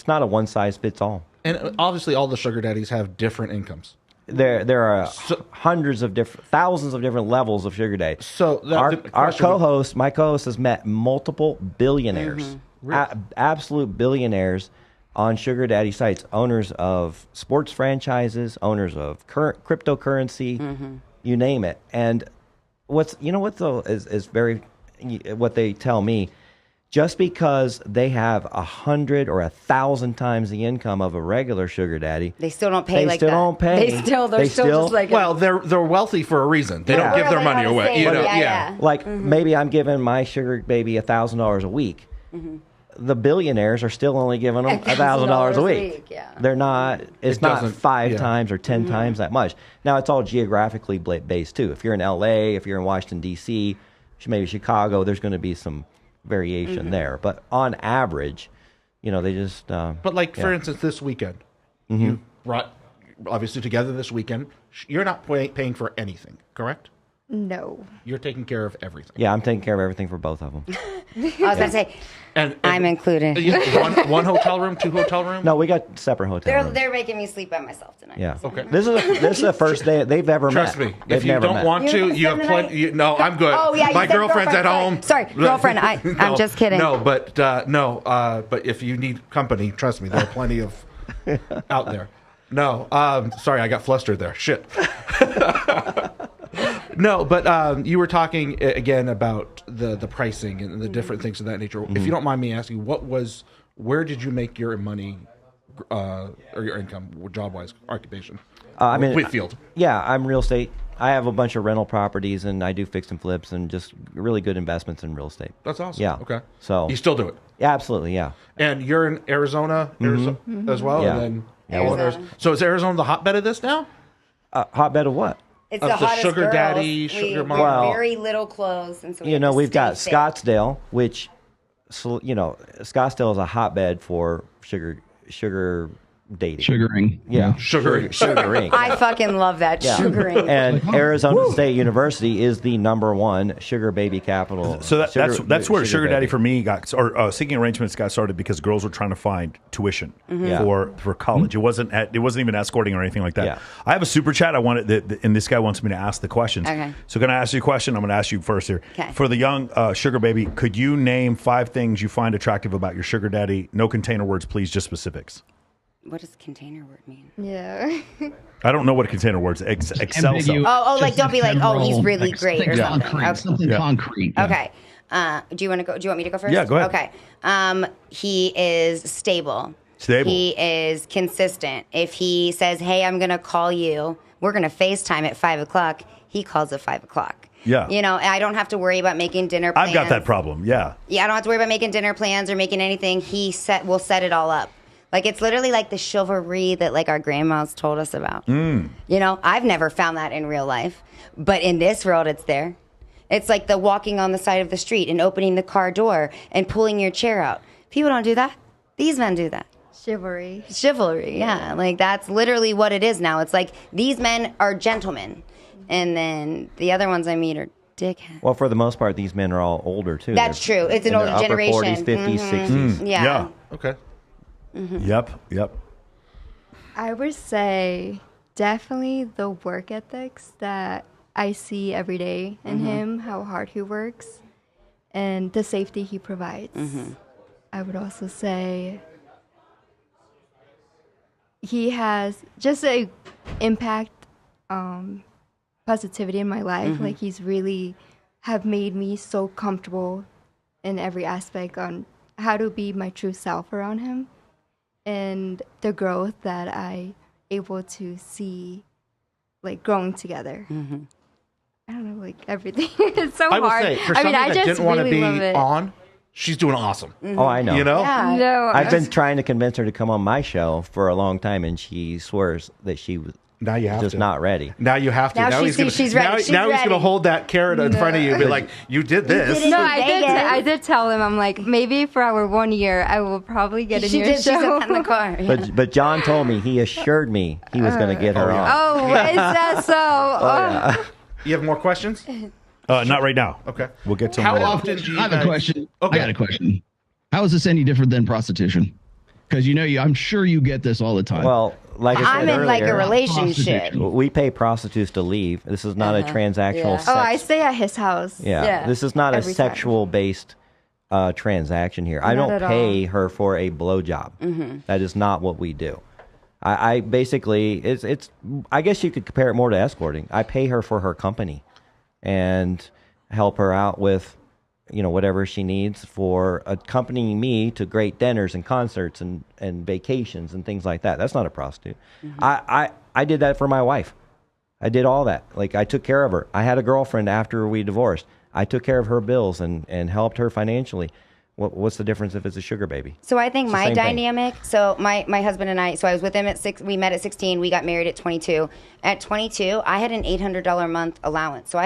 not a one size fits all. And obviously, all the sugar daddies have different incomes. There are thousands of different levels of sugar daddy. So our question- co-host, my co-host, has met multiple billionaires, absolute billionaires, on sugar daddy sites, owners of sports franchises, owners of current cryptocurrency, you name it. And what though is very what they tell me. Just because they have 100 or 1,000 times the income of a regular sugar daddy, They still don't pay They like still that. don't pay. They're still just like Well, they're wealthy for a reason. They don't Yeah. give their Learn money how to away. save. You know, Yeah. like maybe I'm giving my sugar baby $1,000 a week. The billionaires are still only giving them $1,000 a week. Yeah. They're not. It's It not doesn't- 5 yeah. times or 10 times that much. Now it's all geographically based too. If you're in LA, if you're in Washington D.C., maybe Chicago, there's going to be some variation there. But on average, they just. But like for instance, this weekend, you brought obviously together this weekend. You're not paying for anything, correct? No. You're taking care of everything. Yeah, I'm taking care of everything for both of them. I was about to say, And I'm included. You have one hotel room, 2 hotel rooms. No, we got separate hotel rooms. They're making me sleep by myself tonight. Yeah. Okay. This is the first day they've ever Trust met. me, They've if you never don't met. want to, you have spend the plenty. night? No, I'm good. Oh, yeah, you my said girlfriend's at girlfriend. home. Sorry, girlfriend, I'm just kidding. No, but but if you need company, trust me, there are plenty of out there. No, sorry, I got flustered there. Shit. No, but you were talking again about the pricing and the different things of that nature. If you don't mind me asking, where did you make your money or your income, job wise, occupation? I mean, Whitfield. Yeah, I'm real estate. I have a bunch of rental properties, and I do fix and flips, and just really good investments in real estate. That's awesome. Yeah. Okay. So you still do it, yeah, absolutely, yeah. and you're in Arizona, as well, Yeah. and then Arizona. So is Arizona the hotbed of this now? Hotbed of what? It's Of the the hottest sugar girls. daddy, We sugar wear mom. Well, very little clothes, and so we have to We've got stay fit. Scottsdale, which, Scottsdale is a hotbed for sugar dating. Sugaring. Yeah, Sugaring. I fucking love that sugaring. And Arizona State University is the #1 sugar baby capital. So that's where sugar daddy baby. for me got, or seeking arrangements got started because girls were trying to find tuition Yeah. for college. It wasn't even escorting or anything like that. Yeah. I have a super chat. I wanted, and this guy wants me to ask the questions. Okay. So can I ask you a question? I'm going to ask you first here. Okay. For the young sugar baby, could you name 5 things you find attractive about your sugar daddy? No container words, please. Just specifics. What does container word mean? Yeah. I don't know what a container words. Excel. Ambiguous. stuff. Oh, like, Just don't be like, oh, he's general, really like, great or something something. concrete. Okay. Something Yeah. concrete. yeah. Okay. Do you want to go? Do you want me to go first? Yeah, go ahead. Okay. He is stable. Stable. He is consistent. If he says, "Hey, I'm gonna call you. We're gonna FaceTime at 5:00," he calls at 5:00. Yeah. I don't have to worry about making dinner plans. I've got that problem. Yeah. Yeah, I don't have to worry about making dinner plans or making anything. Will set it all up. Like, it's literally like the chivalry that, like, our grandmas told us about. I've never found that in real life, but in this world, it's there. It's like the walking on the side of the street and opening the car door and pulling your chair out. People don't do that. These men do that. Chivalry. Chivalry, yeah. Like, that's literally what it is now. It's like these men are gentlemen. and then the other ones I meet are dickheads. Well, for the most part, these men are all older too. That's They're true. It's an in their older upper generation. 40s, 50s, Mhm. 60s. Yeah. Okay. Yep. I would say definitely the work ethics that I see every day in him, how hard he works, and the safety he provides. I would also say he has just a impact, positivity in my life. Like he's really have made me so comfortable in every aspect on how to be my true self around him, and the growth that I able to see, like growing together. I don't know, like everything. It's so I will hard. say, for I somebody mean, I that just didn't want to really be love it. on, she's doing awesome. Oh, I know. You know? Yeah. No, I've been trying to convince her to come on my show for a long time, and she swears that she was Now you have just to. not ready. Now you have to. Now she he's gonna, sees she's ready. Now, She's now he's going to ready. hold that carrot in front of you and be like, you did this. did it. No, In I did. Vegas. I did tell him. I'm like, maybe for our 1 year, I will probably get in She your did. She said show. that in the car. Yeah. But John told me, he assured me he was going to get her on. Oh, is that so? Oh. You have more questions? Not right now. Okay. We'll get to How them later. often do you I have a guys- question. Okay. I got a question. How is this any different than prostitution? Because I'm sure you get this all the time. Well, like I I'm said in like a earlier, relationship. Prostitution. we pay prostitutes to leave. This is not a transactional Yeah. sex. Oh, I stay at his house. Yeah. Yeah. This is not a Every time. sexual based transaction here. I Not don't at pay her for a blowjob. That is not what we do. I basically it's I guess you could compare it more to escorting. I pay her for her company and help her out with whatever she needs for accompanying me to great dinners and concerts and vacations and things like that. That's not a prostitute. I did that for my wife. I did all that. Like, I took care of her. I had a girlfriend after we divorced. I took care of her bills and helped her financially. What's the difference if it's a sugar baby? So I think It's the my same thing. dynamic. So my husband and I. So I was with him at 6. We met at 16. We got married at 22. At 22, I had an $800 a month allowance. So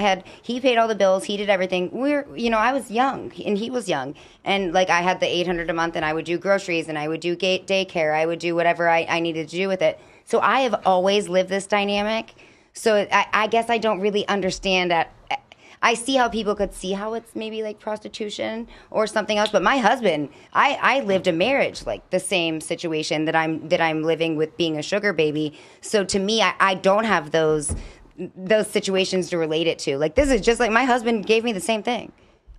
he paid all the bills. He did everything. I was young and he was young, and like I had the $800 a month, and I would do groceries and I would do daycare. I would do whatever I needed to do with it. So I have always lived this dynamic. So I guess I don't really understand that. I see how people could see how it's maybe like prostitution or something else. But my husband, I lived a marriage like the same situation that I'm living with being a sugar baby. So to me, I don't have those situations to relate it to. Like, this is just like my husband gave me the same thing.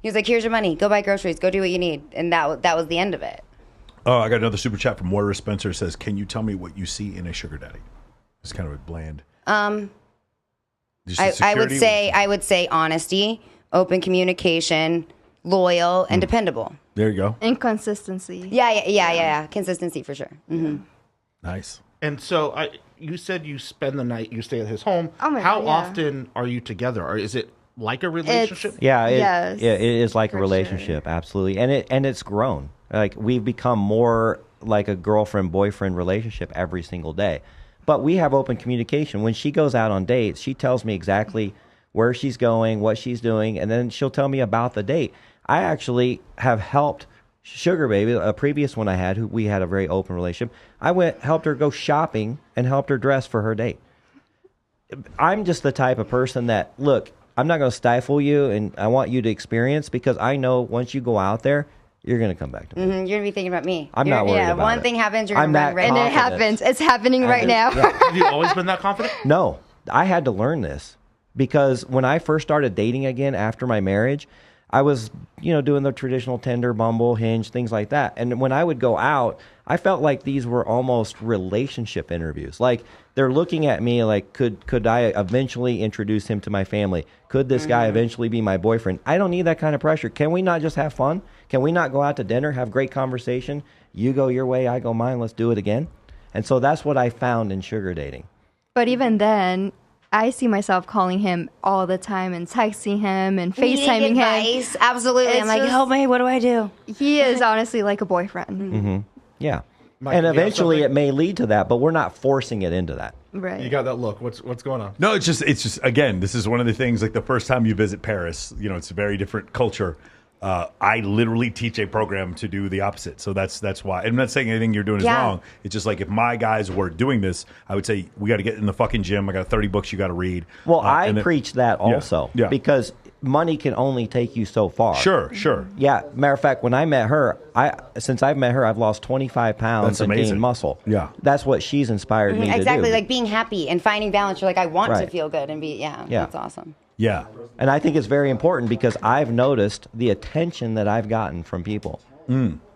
He was like, "Here's your money. Go buy groceries. Go do what you need." And that was the end of it. Oh, I got another super chat from Moira Spencer. Says, "Can you tell me what you see in a sugar daddy?" It's kind of a bland. Just the I would say honesty, open communication, loyal, and dependable. There you go. Inconsistency. Yeah. Consistency for sure. Nice. And so you said you spend the night, you stay at his home. Oh my How God, yeah. often are you together? Or is it like a relationship? Yeah, Yes, it is like a for relationship, absolutely, and it's grown. Like, we've become more like a girlfriend-boyfriend relationship every single day. But we have open communication. When she goes out on dates, she tells me exactly where she's going, what she's doing, and then she'll tell me about the date. I actually have helped Sugar Baby, a previous one I had, who we had a very open relationship. Helped her go shopping and helped her dress for her date. I'm just the type of person that, look, I'm not going to stifle you, and I want you to experience, because I know once you go out there, you're going to come back to me. You're gonna be thinking about me. I'm not worried Yeah, about one it. thing happens, you're I'm gonna run that right And now. it happens. It's happening right now. Have you always been that confident? No, I had to learn this, because when I first started dating again after my marriage, I was, doing the traditional Tinder, Bumble, Hinge, things like that. And when I would go out, I felt like these were almost relationship interviews. Like, they're looking at me like, could I eventually introduce him to my family? Could this guy eventually be my boyfriend? I don't need that kind of pressure. Can we not just have fun? Can we not go out to dinner, have great conversation? You go your way, I go mine. Let's do it again. And so that's what I found in sugar dating. But even then, I see myself calling him all the time and texting him and Needing FaceTiming him. advice, absolutely. It's I'm like, just- help me. What do I do? He is honestly like a boyfriend. Yeah. Mike, and you have eventually something? it may lead to that, but we're not forcing it into that. Right. You got that look. What's going on? No, it's just again, this is one of the things. Like, the first time you visit Paris, it's a very different culture. I literally teach a program to do the opposite. So that's why. I'm not saying anything you're doing is wrong. It's just like if my guys were doing this, I would say we got to get in the fucking gym. I got 30 books you got to read. Well, I preach that also because money can only take you so far. Sure. Yeah. Matter of fact, when I met her, since I've met her, I've lost 25 pounds and gained muscle. Yeah. That's what she's inspired me to do. Exactly, like being happy and finding balance. You're like, I want to feel good and be, that's awesome. Yeah. And I think it's very important because I've noticed the attention that I've gotten from people.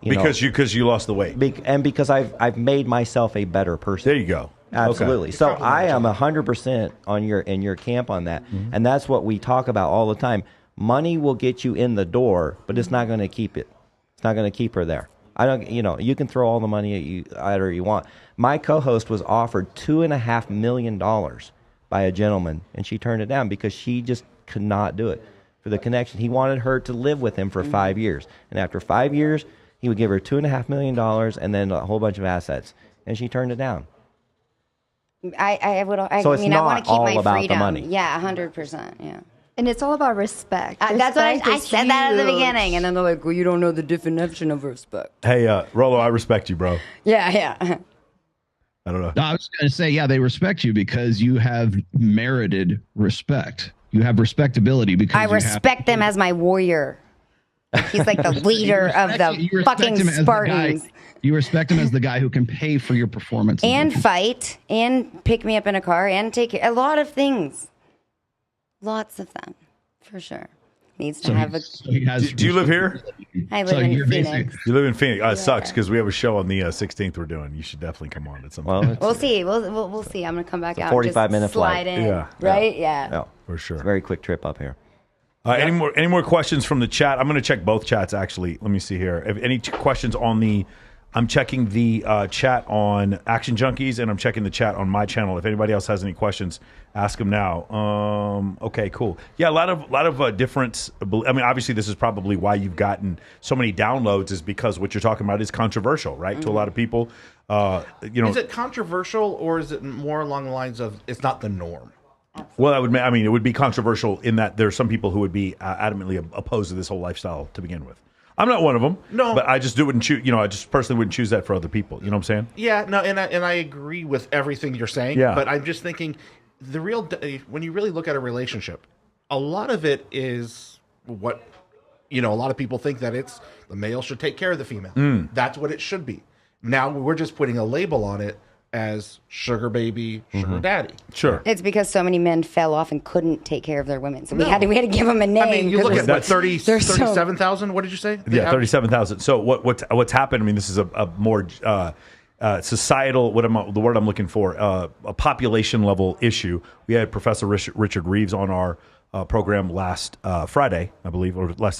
Because you lost the weight. And because I've made myself a better person. There you go. Absolutely. Okay. So I am 100% in your camp on that. And that's what we talk about all the time. Money will get you in the door, but it's not going to keep it. It's not going to keep her there. You can throw all the money at her you want. My co-host was offered $2.5 million by a gentleman, and she turned it down because she just could not do it for the connection. He wanted her to live with him for 5 years, and after 5 years, he would give her $2.5 million and then a whole bunch of assets, and she turned it down. I want to keep my freedom. The money. Yeah, 100%. Yeah. And it's all about respect. That's what I Respect said is that at the huge. beginning, and then they're like, "Well, you don't know the definition of respect." Hey, Rolo, I respect you, bro. Yeah. I don't know. No, I was going to say, yeah, they respect you because you have merited respect. You have respectability because I respect him as my warrior. He's like the leader of the fucking Spartans. You respect him as the guy who can pay for your performance and fight and pick me up in a car and take a lot of things. Lots of them, for sure. Needs to have a. Do you live here? I live in Phoenix. You live in Phoenix. It sucks because we have a show on the 16th. We're doing. You should definitely come on at some point. We'll see. We'll see. I'm gonna come back out. 45-minute flight. flight. In, right? Yeah. For sure. It's a very quick trip up here. Any more questions from the chat? I'm going to check both chats actually. Let me see here. If any questions on the. I'm checking the chat on Action Junkies, and I'm checking the chat on my channel. If anybody else has any questions, ask them now. Okay, cool. Yeah, a lot of difference. I mean, obviously, this is probably why you've gotten so many downloads, is because what you're talking about is controversial, right? To a lot of people. Is it controversial, or is it more along the lines of it's not the norm? Well, it would be controversial in that there are some people who would be adamantly opposed to this whole lifestyle to begin with. I'm not one of them. No, but I just wouldn't choose. I just personally wouldn't choose that for other people. You know what I'm saying? Yeah, no, and I agree with everything you're saying. Yeah. But I'm just thinking, when you really look at a relationship, a lot of it is what a lot of people think that it's the male should take care of the female. That's what it should be. Now we're just putting a label on it as sugar baby, sugar daddy. Sure. It's because so many men fell off and couldn't take care of their women. So we had to give them a name. I mean, you look at 37,000. What did you say? Yeah, 37,000. So what's happened? I mean, this is a more societal. The word I'm looking for, a population level issue. We had Professor Richard Reeves on our program last Friday, I believe, or last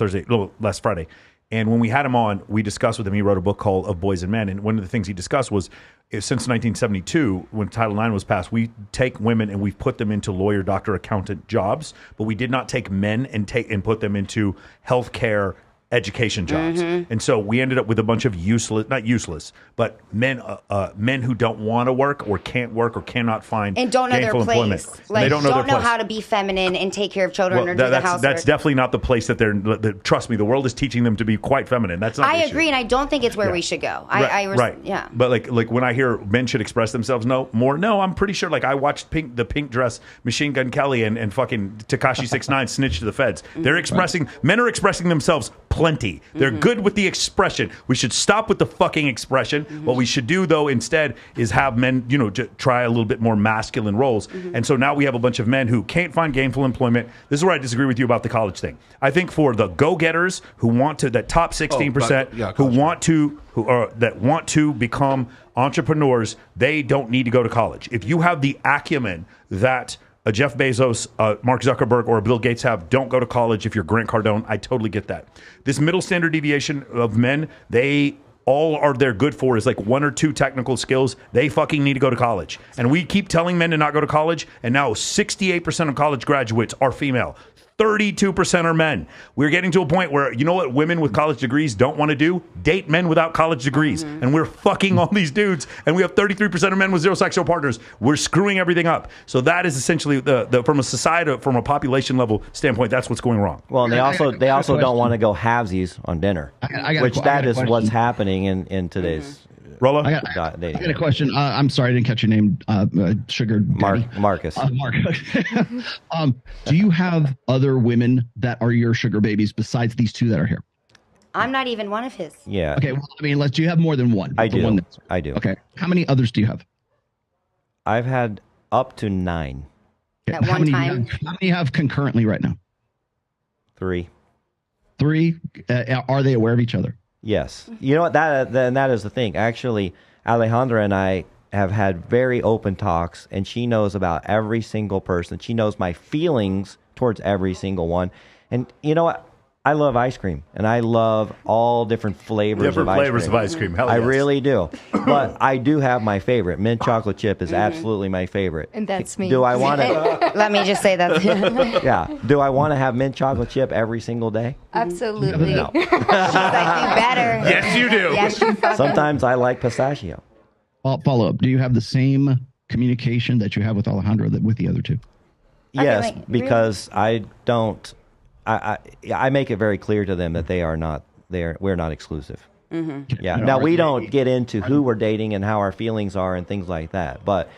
Friday. And when we had him on, we discussed with him. He wrote a book called Of Boys and Men, and one of the things he discussed was, since 1972, when Title IX was passed, we take women and we've put them into lawyer, doctor, accountant jobs, but we did not take men and put them into healthcare, education jobs. And so we ended up with a bunch of not useless, but men who don't want to work or can't work or cannot find and don't know their place. Employment. Like, they don't know how to be feminine and take care of children or do the housework. That's definitely not the place that they're. Trust me, the world is teaching them to be quite feminine. That's not. I agree, and I don't think it's where we should go. Right. Yeah. But like when I hear men should express themselves more, I'm pretty sure. Like I watched the Pink Dress, Machine Gun Kelly, and fucking Tekashi 6ix9ine snitch to the feds. They're men are expressing themselves plenty. They're good with the expression. We should stop with the fucking expression. What we should do though instead is have men, try a little bit more masculine roles. And so now we have a bunch of men who can't find gainful employment. This is where I disagree with you about the college thing. I think for the go-getters who want to, that top 16%, that want to become entrepreneurs, they don't need to go to college. If you have the acumen that a Jeff Bezos, Mark Zuckerberg, or Bill Gates have, don't go to college if you're Grant Cardone. I totally get that. This middle standard deviation of men, they're good for is like 1 or 2 technical skills. They fucking need to go to college. And we keep telling men to not go to college, and now 68% of college graduates are female. 32% are men. We're getting to a point where, you know what women with college degrees don't want to do? Date men without college degrees. And we're fucking all these dudes, and we have 33% of men with zero sexual partners. We're screwing everything up. So that is essentially, from a society, from a population level standpoint, that's what's going wrong. Well, and they also don't want to go halvesies on dinner, which that is what's happening in today's Rollo? I got a question. I'm sorry, I didn't catch your name. Sugar Daddy. Marcus. Mark. Do you have other women that are your sugar babies besides these two that are here? I'm not even one of his. Yeah. Okay. Well, I mean, do you have more than one? I do. One I do. Okay. How many others do you have? I've had up to 9. Okay. At one time? How many do you have concurrently right now? 3. 3. Are they aware of each other? Yes. You know what? That is the thing. Actually, Alejandra and I have had very open talks, and she knows about every single person. She knows my feelings towards every single one. And you know what? I love ice cream, and I love all different flavors of ice cream. Hell I yes. really do. But I do have my favorite. Mint chocolate chip is absolutely my favorite. And that's me. Do I want to? Let me just say that. Yeah. Do I want to have mint chocolate chip every single day? Absolutely. No. She's like, you better. Yes, you do. Yes, you fucking. Sometimes I like pistachio. Follow up. Do you have the same communication that you have with Alejandro with the other two? Yes, like, because I don't. I make it very clear to them that we're not exclusive. Yeah. Now we don't get into who we're dating and how our feelings are and things like that. But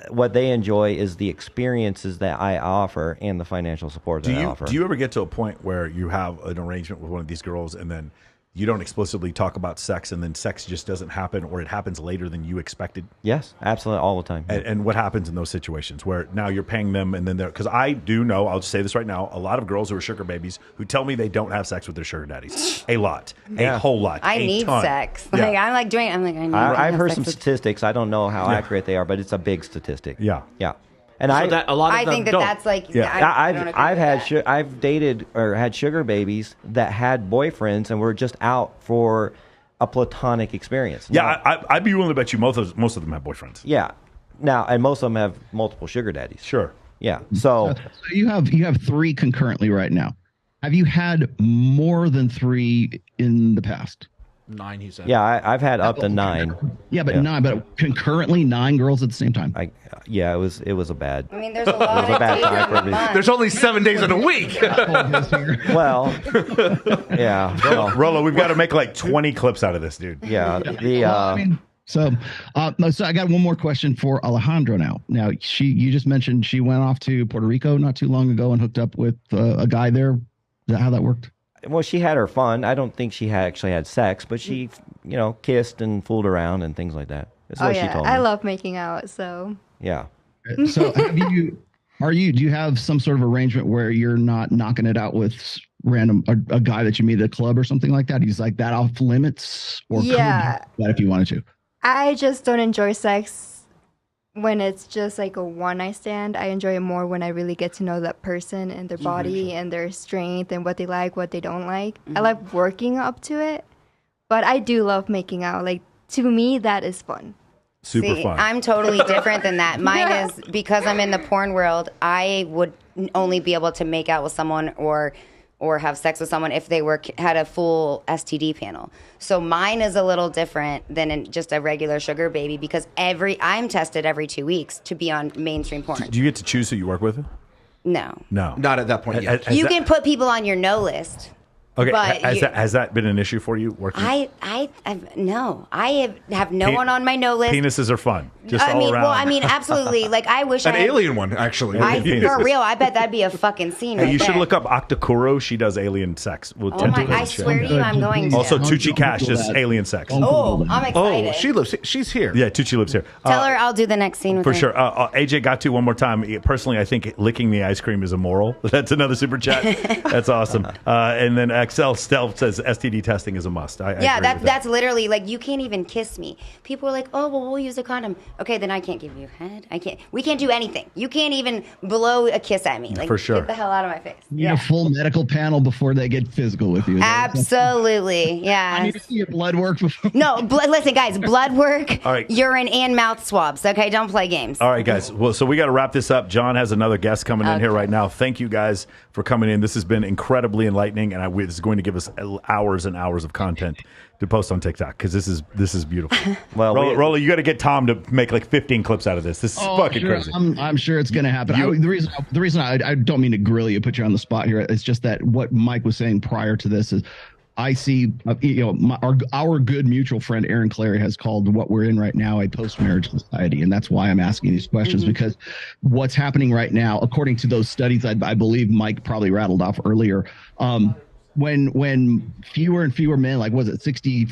what they enjoy is the experiences that I offer and the financial support that I offer. Do you ever get to a point where you have an arrangement with one of these girls and then you don't explicitly talk about sex and then sex just doesn't happen, or it happens later than you expected? Yes, absolutely, all the time. And what happens in those situations where now you're paying them and then they're, because I do know, I'll just say this right now, a lot of girls who are sugar babies who tell me they don't have sex with their sugar daddies. A lot. A whole lot. I a need ton. sex. Yeah. Like, I'm like doing. I'm like, I need. I've heard some statistics. I don't know how accurate they are, but it's a big statistic. Yeah. Yeah. And So that a lot of I them think that don't. that's like. Yeah. I don't agree with that. I've dated or had sugar babies that had boyfriends and were just out for a platonic experience. Yeah, I'd be willing to bet you most of them have boyfriends. Yeah. Now, and most of them have multiple sugar daddies. Sure. Yeah. So So you have 3 concurrently right now. Have you had more than 3 in the past? 9, he said. yeah, I've had up to 9. Yeah, but 9, but concurrently 9 girls at the same time. Yeah, it was a bad. I mean, there's a lot a of bad days time in for a me. month. There's only 7 days in a week. Well, yeah. Well, Rollo, we've got to make like 20 clips out of this, dude. yeah. So I got one more question for Alejandro now. Now, you just mentioned she went off to Puerto Rico not too long ago and hooked up with a guy there. Is that how that worked? Well, she had her fun. I don't think she actually had sex, but she, kissed and fooled around and things like that. That's what she told me. I love making out, so Yeah. So do you have some sort of arrangement where you're not knocking it out with a guy that you meet at a club or something like that? He's like that off limits, or could you do that if you wanted to? I just don't enjoy sex when it's just like a one night stand. I enjoy it more when I really get to know that person and their body and their strength and what they like, what they don't like. I like working up to it, but I do love making out. Like, to me, that is fun. Super fun. I'm totally different than that. Mine is, because I'm in the porn world, I would only be able to make out with someone or have sex with someone if they had a full STD panel. So mine is a little different than just a regular sugar baby, because I'm tested every 2 weeks to be on mainstream porn. Do you get to choose who you work with? No. Not at that point yet. You can put people on your no list. Okay, But has that been an issue for you working? I have no one on my no list. Penises are fun. Just all around. Well, I mean, absolutely. Like, I wish An I had, alien one, actually. for real, I bet that'd be a fucking scene. Hey, right you should there. look up Octakuro. She does alien sex. With Oh my! tentacles I and shit. swear to you, I'm going to. Also, Don't Tucci Cash Google does that. alien sex. Oh, I'm excited. Oh, she lives. She's here. Yeah, Tucci lives here. Tell her I'll do the next scene with For her. sure. AJ got to one more time. Personally, I think licking the ice cream is immoral. That's another super chat. That's awesome. And then XL Stealth says STD testing is a must. I agree with that. That's literally like you can't even kiss me. People are like, oh well, we'll use a condom. Okay, then I can't give you head. We can't do anything. You can't even blow a kiss at me. Like, For sure. Get the hell out of my face. You need a full medical panel before they get physical with you. Absolutely, yeah. I need to see your blood work before. No, listen, guys. Blood work, All right. urine, and mouth swabs. Okay, don't play games. All right, guys. Well, so we got to wrap this up. John has another guest coming in here right now. Thank you guys for coming in. This has been incredibly enlightening, and this is going to give us hours and hours of content to post on TikTok because this is beautiful. Well, Rolla, you got to get Tom to make like 15 clips out of this. This is fucking sure. crazy. I'm sure it's going to happen. The reason I don't mean to grill you, put you on the spot here. It's just that what Mike was saying prior to this is I see, our good mutual friend Aaron Clary has called what we're in right now a post-marriage society, and that's why I'm asking these questions because what's happening right now, according to those studies, I believe Mike probably rattled off earlier. When fewer and fewer men, like was it 64%,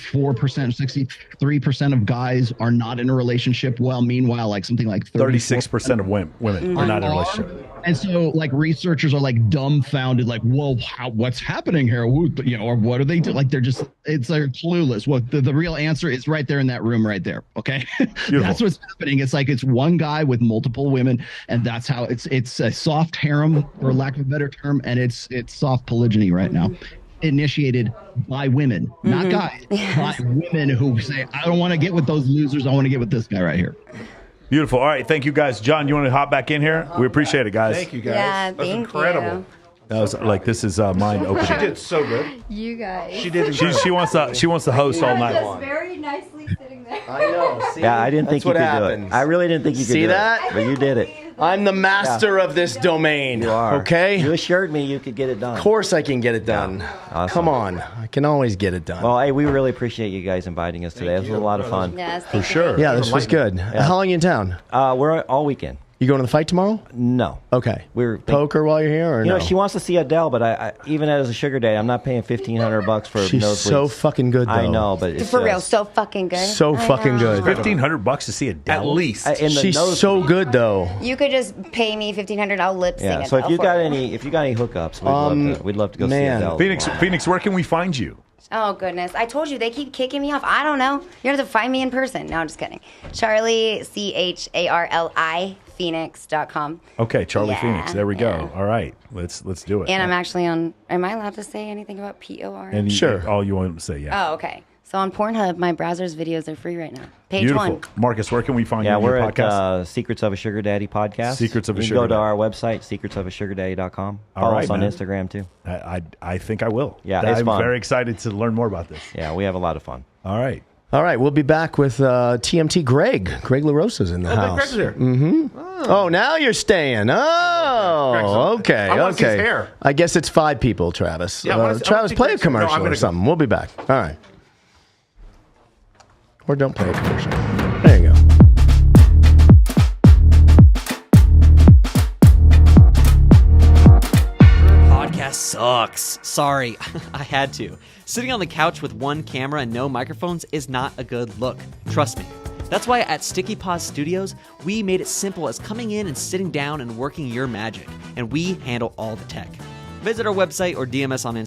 63% of guys are not in a relationship? Well, meanwhile, like something like 36% of women are not in a relationship. And so, like, researchers are like dumbfounded, like, "Whoa, what's happening here? Or what are they doing?" Like, they're clueless. Well, the real answer is right there in that room, right there. Okay, that's what's happening. It's like it's one guy with multiple women, and that's how it's a soft harem, for lack of a better term, and it's soft polygyny right now, initiated by women, not guys, by women who say, "I don't want to get with those losers. I want to get with this guy right here." Beautiful. All right. Thank you, guys. John, you want to hop back in here? We appreciate it, guys. Thank you, guys. Yeah, That's thank incredible. you. That was like this is mind opening. She did so good. You guys. She did. She wants to host all night Just long. very nicely sitting there. I know. See? Yeah, I didn't think That's you what could happens. do it. I really didn't think you could See do that? it. But you did it. I'm the master of this domain. You are. Okay? You assured me you could get it done. Of course I can get it done. Yeah. Awesome. Come on. I can always get it done. Well, hey, we really appreciate you guys inviting us today. It was a lot of fun. Yes, For sure. yeah, this was good. How long are you in town? We're all weekend. You going to the fight tomorrow? No. Okay. We're Poker while you're here, or You no? know, she wants to see Adele, but I even as a sugar daddy, I'm not paying $1,500 for She's nosebleeds. so fucking good, though. I know, but it's For real, just- so fucking good. So I fucking know. good. $1,500 to see Adele. At least. in the She's nosebleeds. so good, though. You could just pay me $1,500. I'll lip sync Yeah. it. So if you got any hookups, we'd love to go see man. Adele. Phoenix, where can we find you? Oh, goodness. I told you, they keep kicking me off. I don't know. You have to find me in person. No, I'm just kidding. Charlie, CHARLI, Phoenix.com. Okay, Charlie Yeah, Phoenix. There we go. yeah. All right, let's do it. And I'm actually on, am I allowed to say anything about POR? And Sure. all you want to say, yeah. Oh, okay. So on Pornhub, my browser's videos are free right now. Page Beautiful. 1. Marcus, where can we find you Yeah, on we're your at podcast? Secrets of a Sugar Daddy podcast. Secrets of a You Sugar can go to Daddy. our website, secretsofasugardaddy.com. All Follow right, us on man. Instagram, too. I think I will. Yeah, it's I'm fun. very excited to learn more about this. Yeah, we have a lot of fun. All right. All right, we'll be back with TMT Greg. Greg LaRosa's in the house. Greg's here. Oh, now you're staying. Oh, okay. I wanna see his Okay. hair. I guess it's 5 people, Travis. Yeah, I wanna see- I Travis, wanna see play a Greg's hair. No, I'm commercial or gonna go. something. We'll be back. All right. Or don't play a commercial. There you go. Podcast sucks. Sorry, I had to. Sitting on the couch with one camera and no microphones is not a good look. Trust me. That's why at Sticky Paws Studios, we made it simple as coming in and sitting down and working your magic, and we handle all the tech. Visit our website or DM us on Instagram.